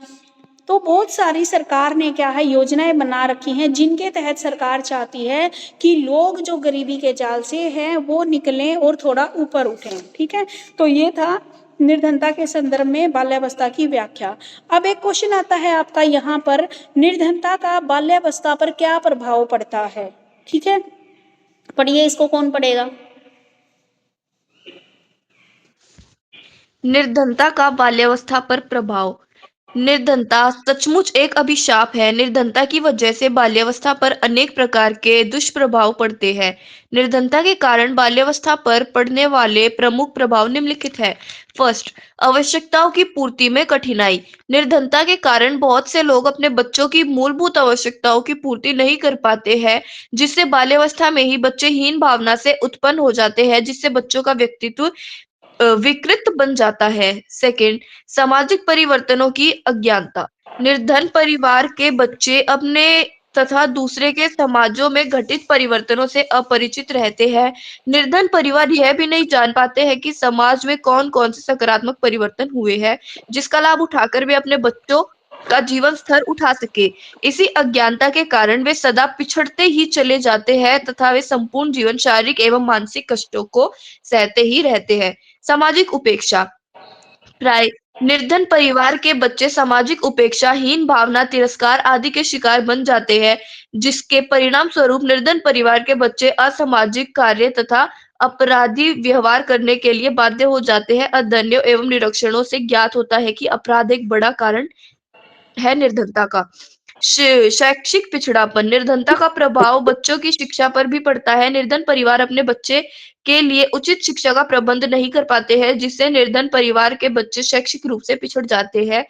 तो बहुत सारी सरकार ने क्या है योजनाएं बना रखी हैं जिनके तहत सरकार चाहती है कि लोग जो गरीबी के जाल से हैं वो निकलें और थोड़ा ऊपर उठें। ठीक है, तो ये था निर्धनता के संदर्भ में बाल्यावस्था की व्याख्या। अब एक क्वेश्चन आता है आपका यहाँ पर, निर्धनता का बाल्यावस्था पर क्या प्रभाव पड़ता है? ठीक है, पढ़िए इसको, कौन पढ़ेगा? निर्धनता का बाल्यावस्था पर प्रभाव। निर्धनता सचमुच एक अभिशाप है। निर्धनता की वजह से बाल्यावस्था पर अनेक प्रकार के दुष्प्रभाव पड़ते हैं। निर्धनता के कारण बाल्यावस्था पर पड़ने वाले प्रमुख प्रभाव निम्नलिखित है। फर्स्ट, आवश्यकताओं की पूर्ति में कठिनाई। निर्धनता के कारण बहुत से लोग अपने बच्चों की मूलभूत आवश्यकताओं की पूर्ति नहीं कर पाते हैं, जिससे बाल्यावस्था में ही बच्चे हीन भावना से उत्पन्न हो जाते हैं, जिससे बच्चों का व्यक्तित्व विकृत बन जाता है। सेकंड, सामाजिक परिवर्तनों की अज्ञानता। निर्धन परिवार के बच्चे अपने तथा दूसरे के समाजों में घटित परिवर्तनों से अपरिचित रहते हैं। निर्धन परिवार यह भी नहीं जान पाते हैं कि समाज में कौन-कौन से सकारात्मक परिवर्तन हुए हैं, जिसका लाभ उठाकर वे अपने बच्चों का जीवन स्तर उठा सके। इसी अज्ञानता के कारण वे सदा पिछड़ते ही चले जाते हैं तथा वे संपूर्ण जीवन शारीरिक एवं मानसिक कष्टों को सहते ही रहते हैं। सामाजिक उपेक्षा। प्राय निर्धन परिवार के बच्चे सामाजिक उपेक्षा, हीन भावना, तिरस्कार आदि के शिकार बन जाते हैं, जिसके परिणाम स्वरूप निर्धन परिवार के बच्चे असामाजिक कार्य तथा अपराधी व्यवहार करने के लिए बाध्य हो जाते हैं। अध्ययनों एवं निरीक्षणों से ज्ञात होता है कि अपराध एक बड़ा कारण है निर्धनता का। शैक्षिक पिछड़ापन। निर्धनता का प्रभाव बच्चों की शिक्षा पर भी पड़ता है। निर्धन परिवार अपने बच्चे के लिए उचित शिक्षा का प्रबंध नहीं कर पाते हैं, जिससे निर्धन परिवार के बच्चे शैक्षिक रूप से पिछड़ जाते हैं।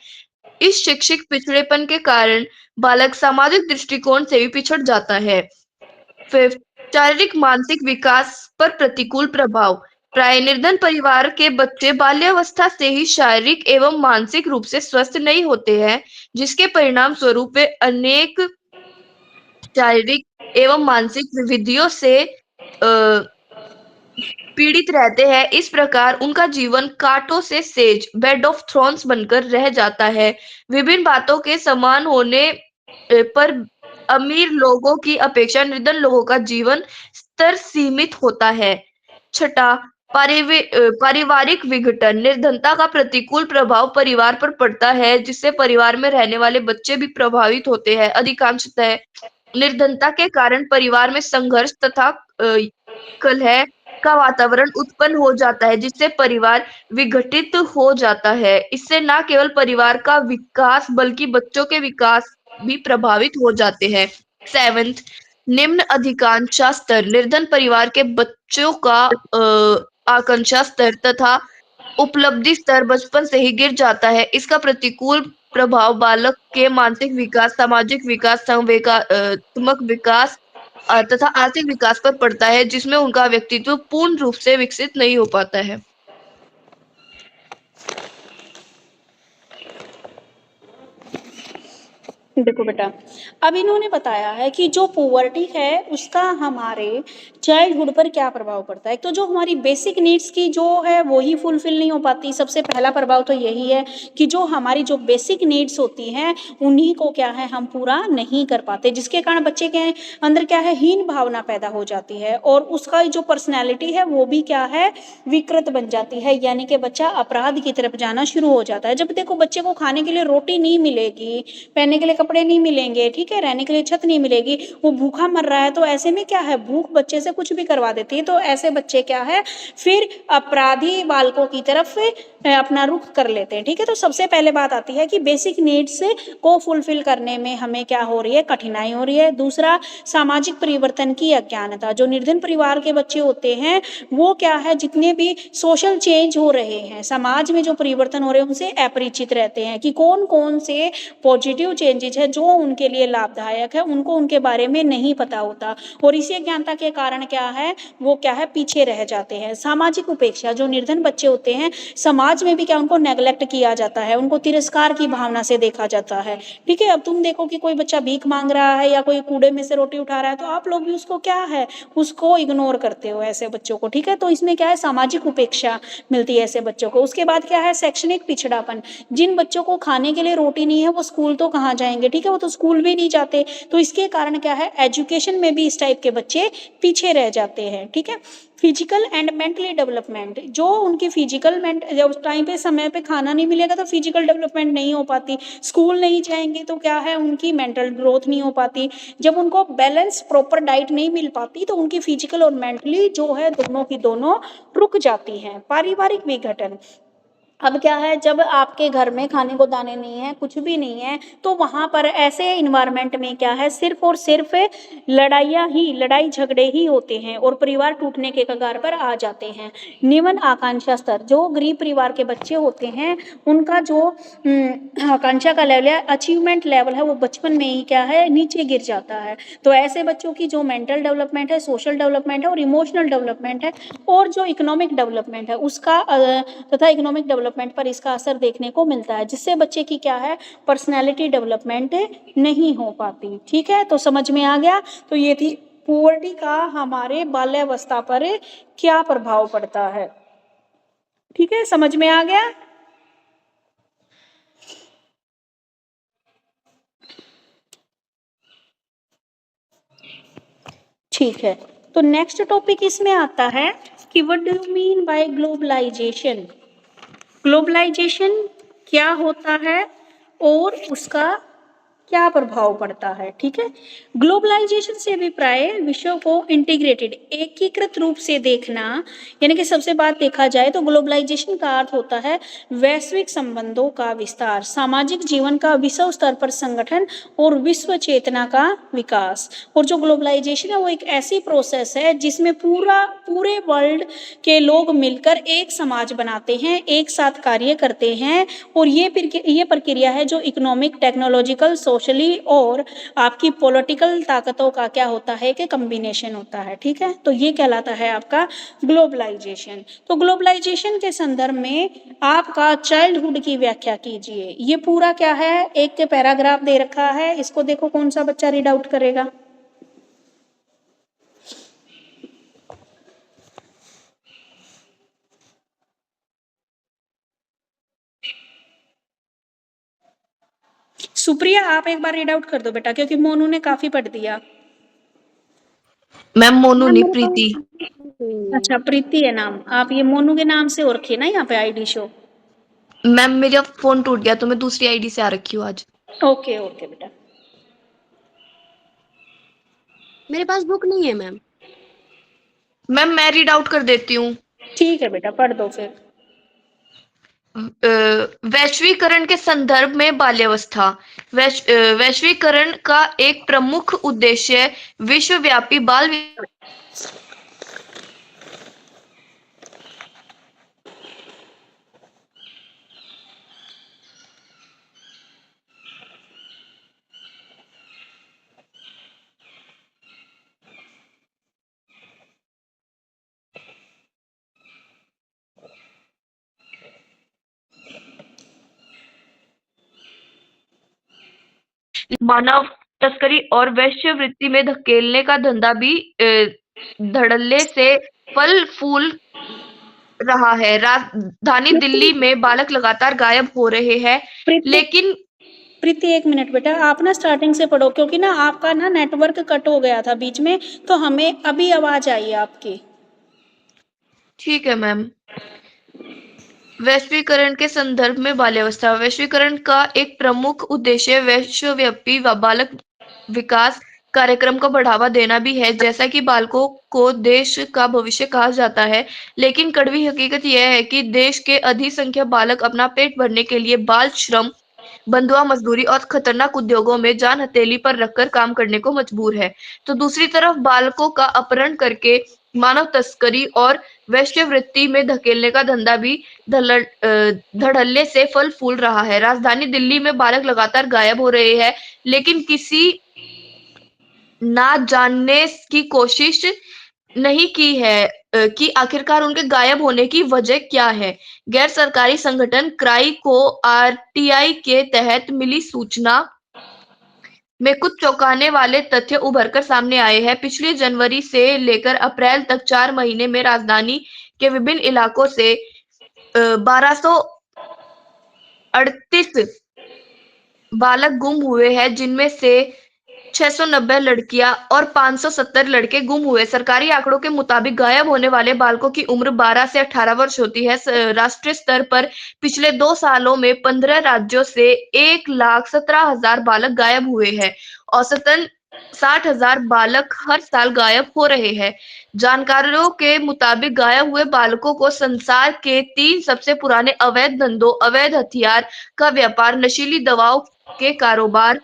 इस शैक्षिक पिछड़ेपन के कारण बालक सामाजिक दृष्टिकोण से भी पिछड़ जाता है। फिफ्थ, शारीरिक मानसिक विकास पर प्रतिकूल प्रभाव। प्राय निर्धन परिवार के बच्चे बाल्यावस्था से ही शारीरिक एवं मानसिक रूप से स्वस्थ नहीं होते हैं, जिसके परिणाम स्वरूप वे अनेक शारीरिक एवं मानसिक विविधियों से पीड़ित रहते हैं। इस प्रकार उनका जीवन कांटों से सेज, बेड ऑफ थॉर्न्स बनकर रह जाता है। विभिन्न बातों के समान होने पर अमीर लोगों की अपेक्षा निर्धन लोगों का जीवन स्तर सीमित होता है। छठा, पारिवारिक विघटन। निर्धनता का प्रतिकूल प्रभाव परिवार पर पड़ता है, जिससे परिवार में रहने वाले बच्चे भी प्रभावित होते हैं। अधिकांशतः निर्धनता के कारण परिवार में संघर्ष तथा कलह का वातावरण उत्पन्न हो जाता है, जिससे परिवार विघटित हो जाता है। इससे न केवल परिवार का विकास बल्कि बच्चों के विकास भी प्रभावित हो जाते हैं। सेवंथ, निम्न आकांक्षा स्तर। निर्धन परिवार के बच्चों का आकांक्षा स्तर तथा उपलब्धि स्तर बचपन से ही गिर जाता है। इसका प्रतिकूल प्रभाव बालक के मानसिक विकास, सामाजिक विकास, संवेगात्मक विकास तथा आर्थिक विकास पर पड़ता है, जिसमें उनका व्यक्तित्व पूर्ण रूप से विकसित नहीं हो पाता है। देखो बेटा, अब इन्होंने बताया है कि जो पॉवर्टी है उसका हमारे चाइल्डहुड पर क्या प्रभाव पड़ता है। तो जो हमारी बेसिक नीड्स की जो है वो ही फुलफिल नहीं हो पाती। सबसे पहला प्रभाव तो यही है कि जो हमारी जो बेसिक नीड्स होती हैं उन्हीं को क्या है हम पूरा नहीं कर पाते, जिसके कारण बच्चे के अंदर क्या है हीन भावना पैदा हो जाती है और उसका जो पर्सनैलिटी है वो भी क्या है विकृत बन जाती है, यानी कि बच्चा अपराध की तरफ जाना शुरू हो जाता है। जब देखो बच्चे को खाने के लिए रोटी नहीं मिलेगी, पहनने के लिए कपड़े नहीं मिलेंगे, ठीक है, रहने के लिए छत नहीं मिलेगी, वो भूखा मर रहा है, तो ऐसे में क्या है भूख बच्चे से कुछ भी करवा देती है। तो ऐसे बच्चे क्या है फिर अपराधी बालकों की तरफ अपना रुख कर लेते हैं। ठीक है, तो सबसे पहले बात आती है कि बेसिक नीड्स को फुलफिल करने में हमें क्या हो रही है, कठिनाई हो रही है। दूसरा, सामाजिक परिवर्तन की अज्ञानता। जो निर्धन परिवार के बच्चे होते हैं वो क्या है जितने भी सोशल चेंज हो रहे हैं, समाज में जो परिवर्तन हो रहे हैं उनसे अपरिचित रहते हैं कि कौन कौन से पॉजिटिव चेंजेस स्टेज है जो उनके लिए लाभदायक है, उनको उनके बारे में नहीं पता होता और इसी अज्ञानता के कारण क्या है, वो क्या है, पीछे रह जाते हैं। सामाजिक उपेक्षा, जो निर्धन बच्चे होते हैं समाज में भी क्या उनको नेग्लेक्ट किया जाता है, उनको तिरस्कार की भावना से देखा जाता है। ठीक है, अब तुम देखो कि कोई बच्चा भीख मांग रहा है या कोई कूड़े में से रोटी उठा रहा है तो आप लोग भी उसको क्या है, उसको इग्नोर करते हो ऐसे बच्चों को। ठीक है, तो इसमें क्या है, सामाजिक उपेक्षा मिलती है ऐसे बच्चों को। उसके बाद क्या है, शैक्षणिक पिछड़ापन, जिन बच्चों को खाने के लिए रोटी नहीं है वो स्कूल तो कहाँ जाएंगे, ठीक है, वो तो स्कूल भी नहीं जाते, तो इसके कारण क्या है, एजुकेशन में भी इस टाइप के बच्चे पीछे रह जाते हैं। ठीक है, फिजिकल एंड मेंटली डेवलपमेंट, जो उनकी फिजिकल जब टाइम पे समय पे खाना नहीं मिलेगा तो फिजिकल डेवलपमेंट नहीं हो पाती, स्कूल नहीं जाएंगे तो क्या है, उनकी मेंटल ग्रोथ नहीं हो पाती, जब उनको बैलेंस प्रॉपर डाइट नहीं मिल पाती तो उनकी फिजिकल और मेंटली जो है दोनों की दोनों रुक जाती हैं। पारिवारिक विघटन, अब क्या है, जब आपके घर में खाने को दाने नहीं है, कुछ भी नहीं है, तो वहां पर ऐसे इन्वायरमेंट में क्या है, सिर्फ और सिर्फ लड़ाई झगड़े ही होते हैं और परिवार टूटने के कगार पर आ जाते हैं। निम्न आकांक्षा स्तर, जो गरीब परिवार के बच्चे होते हैं उनका जो आकांक्षा का लेवल है, अचीवमेंट लेवल है, वो बचपन में ही क्या है, नीचे गिर जाता है। तो ऐसे बच्चों की जो मेंटल डेवलपमेंट है, सोशल डेवलपमेंट है और इमोशनल डेवलपमेंट है और जो इकोनॉमिक डेवलपमेंट है उसका तथा इकोनॉमिक डेवलपमेंट पर इसका असर देखने को मिलता है, जिससे बच्चे की क्या है, पर्सनैलिटी डेवलपमेंट नहीं हो पाती। ठीक है, तो समझ में आ गया। तो ये थी पुअर्टी का हमारे बाल्यावस्था पर क्या प्रभाव पड़ता है। ठीक है, समझ में आ गया। ठीक है, तो नेक्स्ट टॉपिक इसमें आता है कि what do you mean by globalisation. Globalisation क्या होता है और उसका क्या प्रभाव पड़ता है। ठीक है, ग्लोबलाइजेशन से अभिप्राय विश्व को इंटीग्रेटेड, एकीकृत रूप से देखना, यानी कि सबसे बात देखा जाए तो ग्लोबलाइजेशन का अर्थ होता है वैश्विक संबंधों का विस्तार, सामाजिक जीवन का विश्व स्तर पर संगठन और विश्व चेतना का विकास। और जो ग्लोबलाइजेशन है वो एक ऐसी प्रोसेस है जिसमें पूरे वर्ल्ड के लोग मिलकर एक समाज बनाते हैं, एक साथ कार्य करते हैं और ये प्रक्रिया है जो इकोनॉमिक, टेक्नोलॉजिकल, सोशली और आपकी पॉलिटिकल ताकतों का क्या होता है कि कम्बिनेशन होता है। ठीक है, तो ये कहलाता है आपका ग्लोबलाइजेशन। तो ग्लोबलाइजेशन के संदर्भ में आपका चाइल्डहुड की व्याख्या कीजिए। ये पूरा क्या है, एक के पैराग्राफ दे रखा है, इसको देखो कौन सा बच्चा रीड आउट करेगा। सुप्रिया, आप एक बार रीड आउट कर दो बेटा, क्योंकि मोनू ने काफी पढ़ दिया। मैम मोनू नहीं, प्रीति। अच्छा, प्रीति है नाम, आप ये मोनू के नाम से रखिए ना यहाँ पे आईडी शो। मैम मेरा फोन टूट गया तो मैं दूसरी आईडी से आ रखी हूँ आज। ओके ओके बेटा। मेरे पास बुक नहीं है मैम। मैम मैं रीड आउट कर देती हूँ। ठीक है बेटा, पढ़ दो फिर। वैश्वीकरण के संदर्भ में बाल्यावस्था। वैश्वीकरण का एक प्रमुख उद्देश्य विश्वव्यापी बाल मानव तस्करी और वेश्यावृत्ति में धकेलने का धंधा भी धड़ल्ले से फल फूल रहा है। राजधानी दिल्ली में बालक लगातार गायब हो रहे हैं, लेकिन प्रीति एक मिनट बेटा, आप ना स्टार्टिंग से पढ़ो, क्योंकि ना आपका ना नेटवर्क कट हो गया था बीच में, तो हमें अभी आवाज आई है आपकी। ठीक है मैम। वैश्वीकरण के संदर्भ में बाल्यावस्था। वैश्वीकरण का एक प्रमुख उद्देश्य विश्वव्यापी बालक विकास कार्यक्रम को बढ़ावा देना भी है। जैसा कि बालकों को देश का भविष्य कहा जाता है, लेकिन कड़वी हकीकत यह है कि देश के अधिसंख्यक बालक अपना पेट भरने के लिए बाल श्रम, बंधुआ मजदूरी और खतरनाक उद्योगों में जान हथेली पर रखकर काम करने को मजबूर है। तो दूसरी तरफ बालकों का अपहरण करके मानव तस्करी और वेश्यावृत्ति में धकेलने का धंधा भी धड़ल्ले से फल फूल रहा है। राजधानी दिल्ली में बालक लगातार गायब हो रहे हैं, लेकिन किसी ना जानने की कोशिश नहीं की है कि आखिरकार उनके गायब होने की वजह क्या है। गैर सरकारी संगठन क्राई को आरटीआई के तहत मिली सूचना में कुछ चौंकाने वाले तथ्य उभरकर सामने आए हैं। पिछले जनवरी से लेकर अप्रैल तक 4 महीने में राजधानी के विभिन्न इलाकों से 1238 बालक गुम हुए हैं, जिनमें से 690 लड़कियां और 570 लड़के गुम हुए। सरकारी आंकड़ों के मुताबिक गायब होने वाले बालकों की उम्र 12 से 18 वर्ष होती है। राष्ट्रीय स्तर पर पिछले 2 सालों में 15 राज्यों से 1,17,000 बालक गायब हुए हैं। औसतन 60,000 बालक हर साल गायब हो रहे हैं। जानकारों के मुताबिक गायब हुए बालकों को संसार के 3 सबसे पुराने अवैध धंधों, अवैध हथियार का व्यापार, नशीली दवाओं के कारोबार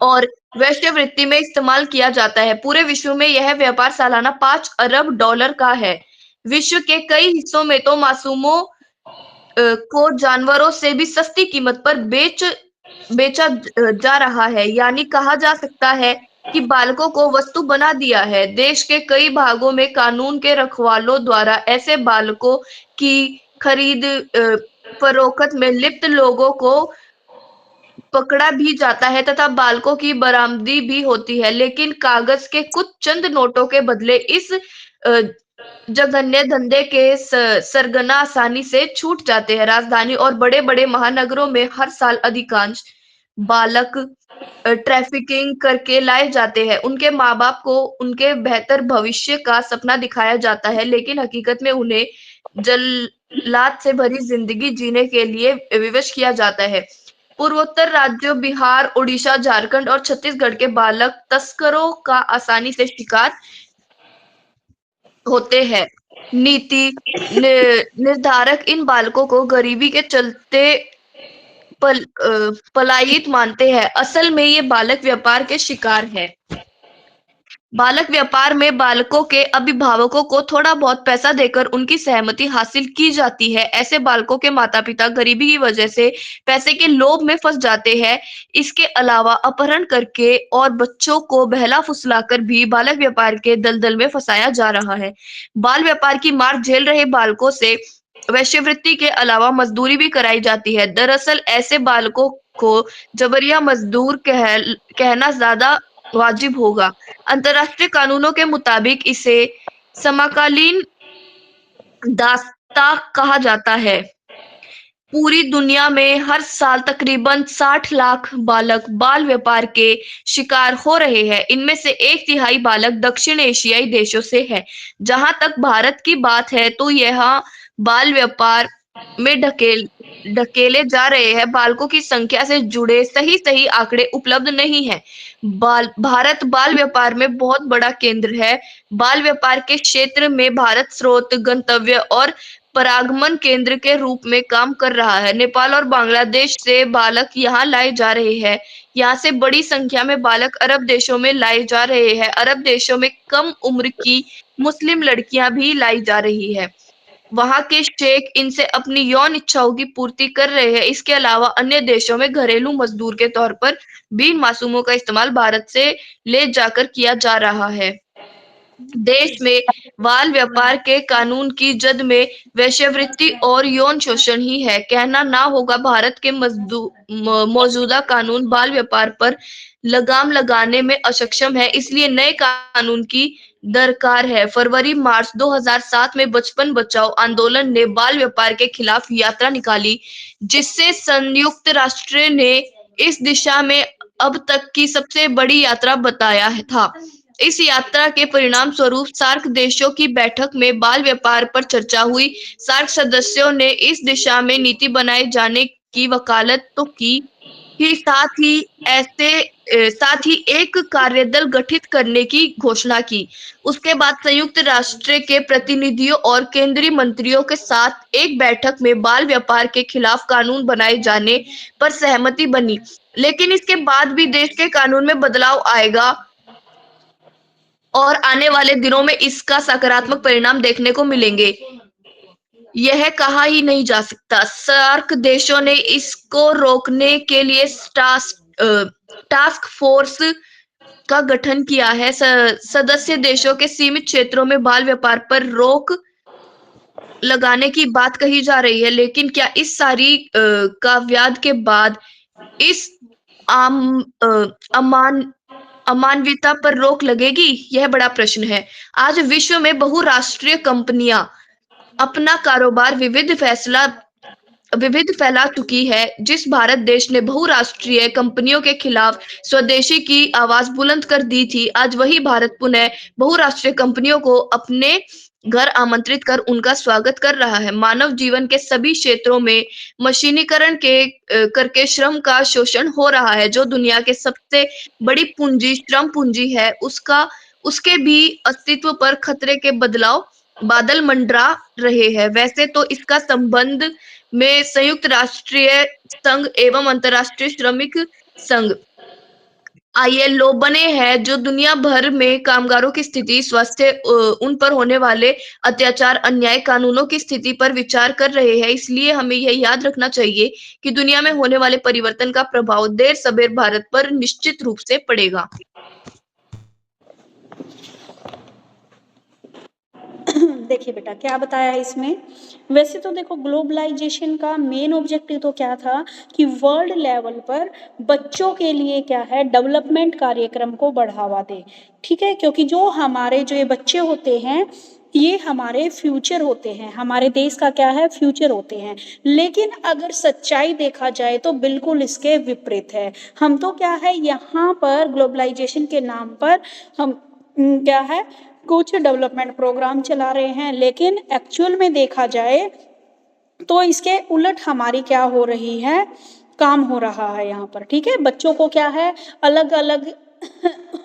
और वेश्यावृत्ति में इस्तेमाल किया जाता है। पूरे विश्व में यह व्यापार सालाना 5 अरब डॉलर का है। विश्व के कई हिस्सों में तो मासूमों को जानवरों से भी सस्ती कीमत पर बेचा जा रहा है। यानी कहा जा सकता है कि बालकों को वस्तु बना दिया है। देश के कई भागों में कानून के रखवालों द्वारा ऐसे बालकों की खरीद फरोख्त में लिप्त लोगों को पकड़ा भी जाता है तथा बालकों की बरामदी भी होती है, लेकिन कागज के कुछ चंद नोटों के बदले इस जघन्य धंधे के सरगना आसानी से छूट जाते हैं। राजधानी और बड़े-बड़े महानगरों में हर साल अधिकांश बालक ट्रैफिकिंग करके लाए जाते हैं। उनके माँ-बाप को उनके बेहतर भविष्य का सपना दिखाया जाता है, लेकिन हकीकत में उन्हें जल्लाद से भरी जिंदगी जीने के लिए विवश किया जाता है। पूर्वोत्तर राज्यों बिहार, उड़ीसा, झारखंड और छत्तीसगढ़ के बालक तस्करों का आसानी से शिकार होते हैं। नीति निर्धारक इन बालकों को गरीबी के चलते पलायित मानते हैं। असल में ये बालक व्यापार के शिकार हैं। बालक व्यापार में बालकों के अभिभावकों को थोड़ा बहुत पैसा देकर उनकी सहमति हासिल की जाती है। ऐसे बालकों के माता-पिता गरीबी की वजह से पैसे के लोभ में फंस जाते हैं। इसके अलावा अपहरण करके और बच्चों को बहला-फुसलाकर भी बालक व्यापार के दलदल में फंसाया जा रहा है। बाल व्यापार की मार झेल रहे बालकों से वेश्यावृत्ति के अलावा मजदूरी भी कराई जाती है। दरअसल ऐसे बालकों को जबरिया मजदूर कहना ज्यादा वाजिब होगा। अंतर्राष्ट्रीय कानूनों के मुताबिक इसे समकालीन दासता कहा जाता है। पूरी दुनिया में हर साल तकरीबन 60 लाख बालक बाल व्यापार के शिकार हो रहे हैं। इनमें से 1/3 बालक दक्षिण एशियाई देशों से है। जहां तक भारत की बात है तो यहाँ बाल व्यापार में ढकेले जा रहे हैं बालकों की संख्या से जुड़े सही आंकड़े उपलब्ध नहीं है। भारत बाल व्यापार में बहुत बड़ा केंद्र है। बाल व्यापार के क्षेत्र में भारत स्रोत, गंतव्य और परागमन केंद्र के रूप में काम कर रहा है। नेपाल और बांग्लादेश से बालक यहाँ लाए जा रहे हैं। यहाँ से बड़ी संख्या में बालक अरब देशों में लाए जा रहे हैं। अरब देशों में कम उम्र की मुस्लिम लड़कियां भी लाई जा रही है। वहां के शेख इनसे अपनी यौन इच्छाओं की पूर्ति कर रहे हैं। इसके अलावा अन्य देशों में घरेलू मजदूर के तौर पर भी मासूमों का इस्तेमाल भारत से ले जाकर किया जा रहा है। देश में बाल व्यापार के कानून की जद में वेश्यावृत्ति और यौन शोषण ही है। कहना ना होगा भारत के मौजूदा कानून बाल व्यापार पर लगाम लगाने में अक्षम है, इसलिए नए कानून की दरकार है। फरवरी-मार्च 2007 में बचपन बचाओ आंदोलन ने बाल व्यापार के खिलाफ यात्रा निकाली, जिससे संयुक्त राष्ट्र ने इस दिशा में अब तक की सबसे बड़ी यात्रा बताया था। इस यात्रा के परिणाम स्वरूप सार्क देशों की बैठक में बाल व्यापार पर चर्चा हुई। सार्क सदस्यों ने इस दिशा में नीति बनाए जाने की वकालत तो की ही साथ ही एक कार्यदल गठित करने की घोषणा की। उसके बाद संयुक्त राष्ट्र के प्रतिनिधियों और केंद्रीय मंत्रियों के साथ एक बैठक में बाल व्यापार के खिलाफ कानून बनाए जाने पर सहमति बनी। लेकिन इसके बाद भी देश के कानून में बदलाव आएगा और आने वाले दिनों में इसका सकारात्मक परिणाम देखने को मिलेंगे। यह कहा ही नहीं जा सकता। सार्क देशों ने इसको रोकने के लिए टास्क फोर्स का गठन किया है। सदस्य देशों के सीमित क्षेत्रों में बाल व्यापार पर रोक लगाने की बात कही जा रही है, लेकिन क्या इस सारी काव्याद के बाद इस आम अमानवीयता पर रोक लगेगी? यह बड़ा प्रश्न है। आज विश्व में बहुराष्ट्रीय कंपनियां अपना कारोबार विविध फैला चुकी है। जिस भारत देश ने बहुराष्ट्रीय कंपनियों के खिलाफ स्वदेशी की आवाज बुलंद कर दी थी, आज वही भारत पुनः बहुराष्ट्रीय कंपनियों को अपने घर आमंत्रित कर उनका स्वागत कर रहा है। मानव जीवन के सभी क्षेत्रों में मशीनीकरण करके श्रम का शोषण हो रहा है। जो दुनिया के सबसे बड़ी पूंजी श्रम पूंजी है, उसके भी अस्तित्व पर खतरे के बादल मंडरा रहे हैं। वैसे तो इसका संबंध में संयुक्त राष्ट्रीय संघ एवं अंतर्राष्ट्रीय श्रमिक संघ ILO बने हैं, जो दुनिया भर में कामगारों की स्थिति, स्वास्थ्य, उन पर होने वाले अत्याचार, अन्याय, कानूनों की स्थिति पर विचार कर रहे हैं। इसलिए हमें यह याद रखना चाहिए कि दुनिया में होने वाले परिवर्तन का प्रभाव देर सबेर भारत पर निश्चित रूप से पड़ेगा। देखिए बेटा क्या बताया है इसमें। वैसे तो देखो ग्लोबलाइजेशन का मेन ऑब्जेक्टिव तो क्या था कि वर्ल्ड लेवल पर बच्चों के लिए क्या है डेवलपमेंट कार्यक्रम को बढ़ावा दे, ठीक है, क्योंकि जो हमारे जो ये बच्चे होते हैं ये हमारे फ्यूचर होते हैं, हमारे देश का क्या है फ्यूचर होते हैं। लेकिन अगर सच्चाई देखा जाए तो बिल्कुल इसके विपरीत है। हम तो क्या है यहाँ पर ग्लोबलाइजेशन के नाम पर हम क्या है कुछ डेवलपमेंट प्रोग्राम चला रहे हैं, लेकिन एक्चुअल में देखा जाए तो इसके उलट हमारी क्या हो रही है काम हो रहा है यहाँ पर, ठीक है। बच्चों को क्या है अलग अलग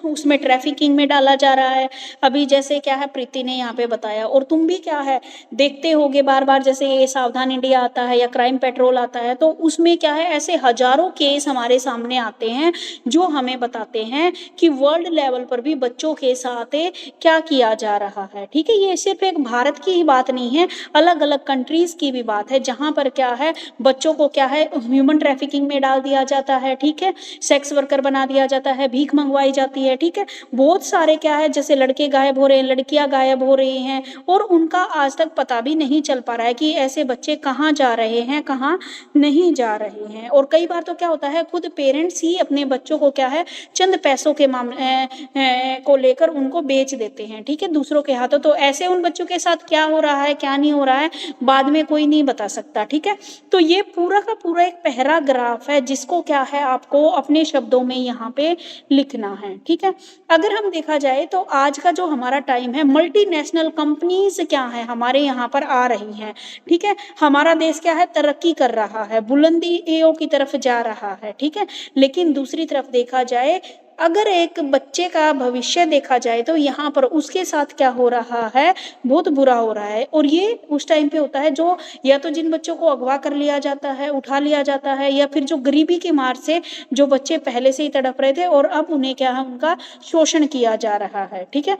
उसमें ट्रैफिकिंग में डाला जा रहा है। अभी जैसे क्या है प्रीति ने यहाँ पे बताया, और तुम भी क्या है देखते होगे बार बार, जैसे ये सावधान इंडिया आता है या क्राइम पेट्रोल आता है, तो उसमें क्या है ऐसे हजारों केस हमारे सामने आते हैं जो हमें बताते हैं कि वर्ल्ड लेवल पर भी बच्चों के साथ क्या किया जा रहा है, ठीक है। ये सिर्फ एक भारत की ही बात नहीं है, अलग अलग कंट्रीज की भी बात है, जहाँ पर क्या है बच्चों को क्या है ह्यूमन ट्रैफिकिंग में डाल दिया जाता है, ठीक है, सेक्स वर्कर बना दिया जाता है, भीख मंगवाई जाती है, ठीक है। बहुत सारे क्या है जैसे लड़के गायब हो रहे हैं, लड़कियां गायब हो रही हैं, और उनका आज तक पता भी नहीं चल पा रहा है कि ऐसे बच्चे कहाँ जा रहे हैं कहाँ नहीं जा रहे हैं। और कई बार तो क्या होता है खुद पेरेंट्स ही अपने बच्चों को क्या है चंद पैसों के मामले को लेकर उनको बेच देते हैं, ठीक है, दूसरों के हाथों। तो ऐसे उन बच्चों के साथ क्या हो रहा है क्या नहीं हो रहा है बाद में कोई नहीं बता सकता, ठीक है। तो ये पूरा का पूरा एक पैराग्राफ है जिसको क्या है आपको अपने शब्दों में यहाँ पे लिखना है, ठीक है। अगर हम देखा जाए तो आज का जो हमारा टाइम है मल्टीनेशनल कंपनीज क्या है हमारे यहाँ पर आ रही हैं, ठीक है। हमारा देश क्या है तरक्की कर रहा है, बुलंदी एओ की तरफ जा रहा है, ठीक है। लेकिन दूसरी तरफ देखा जाए अगर एक बच्चे का भविष्य देखा जाए तो यहाँ पर उसके साथ क्या हो रहा है बहुत बुरा हो रहा है। और ये उस टाइम पे होता है जो या तो जिन बच्चों को अगवा कर लिया जाता है उठा लिया जाता है, या फिर जो गरीबी की मार से जो बच्चे पहले से ही तड़प रहे थे और अब उन्हें क्या है उनका शोषण किया जा रहा है, ठीक है।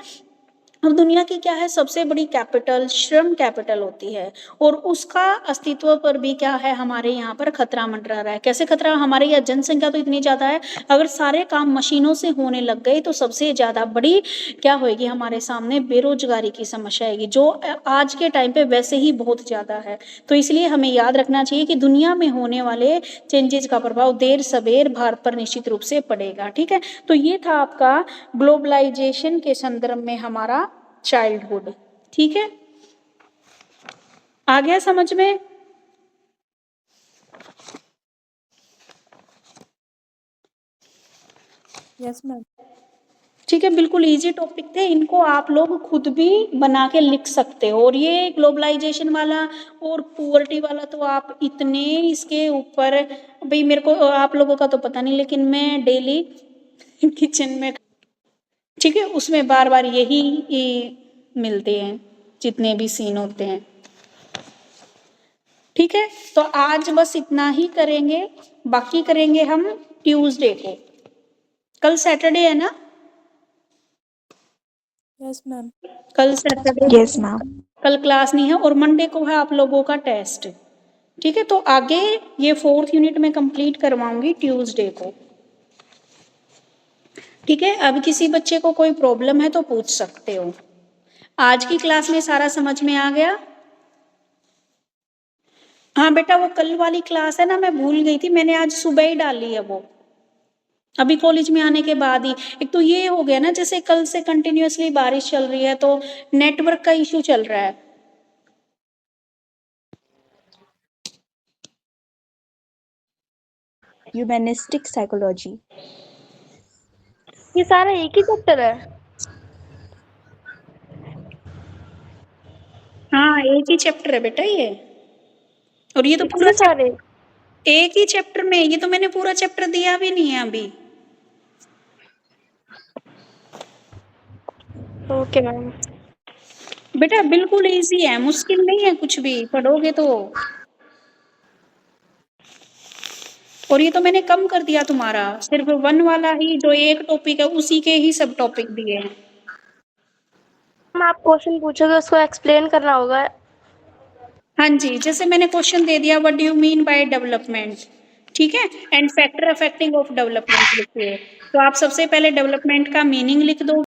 अब दुनिया की क्या है सबसे बड़ी कैपिटल श्रम कैपिटल होती है, और उसका अस्तित्व पर भी क्या है हमारे यहाँ पर खतरा मंडरा रहा है। कैसे खतरा, हमारे यहाँ जनसंख्या तो इतनी ज़्यादा है, अगर सारे काम मशीनों से होने लग गए तो सबसे ज़्यादा बड़ी क्या होएगी हमारे सामने बेरोजगारी की समस्या आएगी, जो आज के टाइम पे वैसे ही बहुत ज़्यादा है। तो इसलिए हमें याद रखना चाहिए कि दुनिया में होने वाले चेंजेस का प्रभाव देर सबेर भारत पर निश्चित रूप से पड़ेगा, ठीक है। तो ये था आपका ग्लोबलाइजेशन के संदर्भ में हमारा चाइल्डहुड, ठीक है। आ गया समझ में? Yes ma'am. ठीक है, बिल्कुल इजी टॉपिक थे, इनको आप लोग खुद भी बना के लिख सकते हो। और ये ग्लोबलाइजेशन वाला और पुअर्टी वाला तो आप इतने इसके ऊपर भाई मेरे को आप लोगों का तो पता नहीं, लेकिन मैं डेली किचन में, ठीक है, उसमें बार बार यही मिलते हैं जितने भी सीन होते हैं, ठीक है। तो आज बस इतना ही करेंगे, बाकी करेंगे हम ट्यूसडे को। कल सैटरडे है ना? Yes ma'am. कल सैटरडे, यस मैम। कल क्लास नहीं है और मंडे को है आप लोगों का टेस्ट। ठीक है, तो आगे ये 4th यूनिट में कंप्लीट करवाऊंगी ट्यूसडे को। ठीक है, अब किसी बच्चे को कोई प्रॉब्लम है तो पूछ सकते हो। आज की क्लास में सारा समझ में आ गया? हाँ बेटा, वो कल वाली क्लास है ना, मैं भूल गई थी, मैंने आज सुबह ही डाली है वो, अभी कॉलेज में आने के बाद ही। एक तो ये हो गया ना, जैसे कल से कंटिन्यूअसली बारिश चल रही है तो नेटवर्क का इशू चल रहा है। Humanistic psychology. ये सारा एक ही चैप्टर है? हाँ, एक ही चैप्टर है बेटा ये, और ये तो पूरा इतने सारे? एक ही चैप्टर में, ये तो मैंने पूरा चैप्टर दिया भी नहीं है अभी। Okay ma'am. बेटा बिल्कुल इजी है, मुश्किल नहीं है कुछ भी, पढ़ोगे तो। और ये तो मैंने कम कर दिया तुम्हारा, सिर्फ 1 वाला ही जो एक टॉपिक है उसी के ही सब टॉपिक दिए हैं। मैम आप क्वेश्चन पूछोगे उसको एक्सप्लेन करना होगा। हाँ जी, जैसे मैंने क्वेश्चन दे दिया, what do you mean by development, ठीक है, and factor affecting of development लिखिए। तो आप सबसे पहले डेवलपमेंट का मीनिंग लिख दो।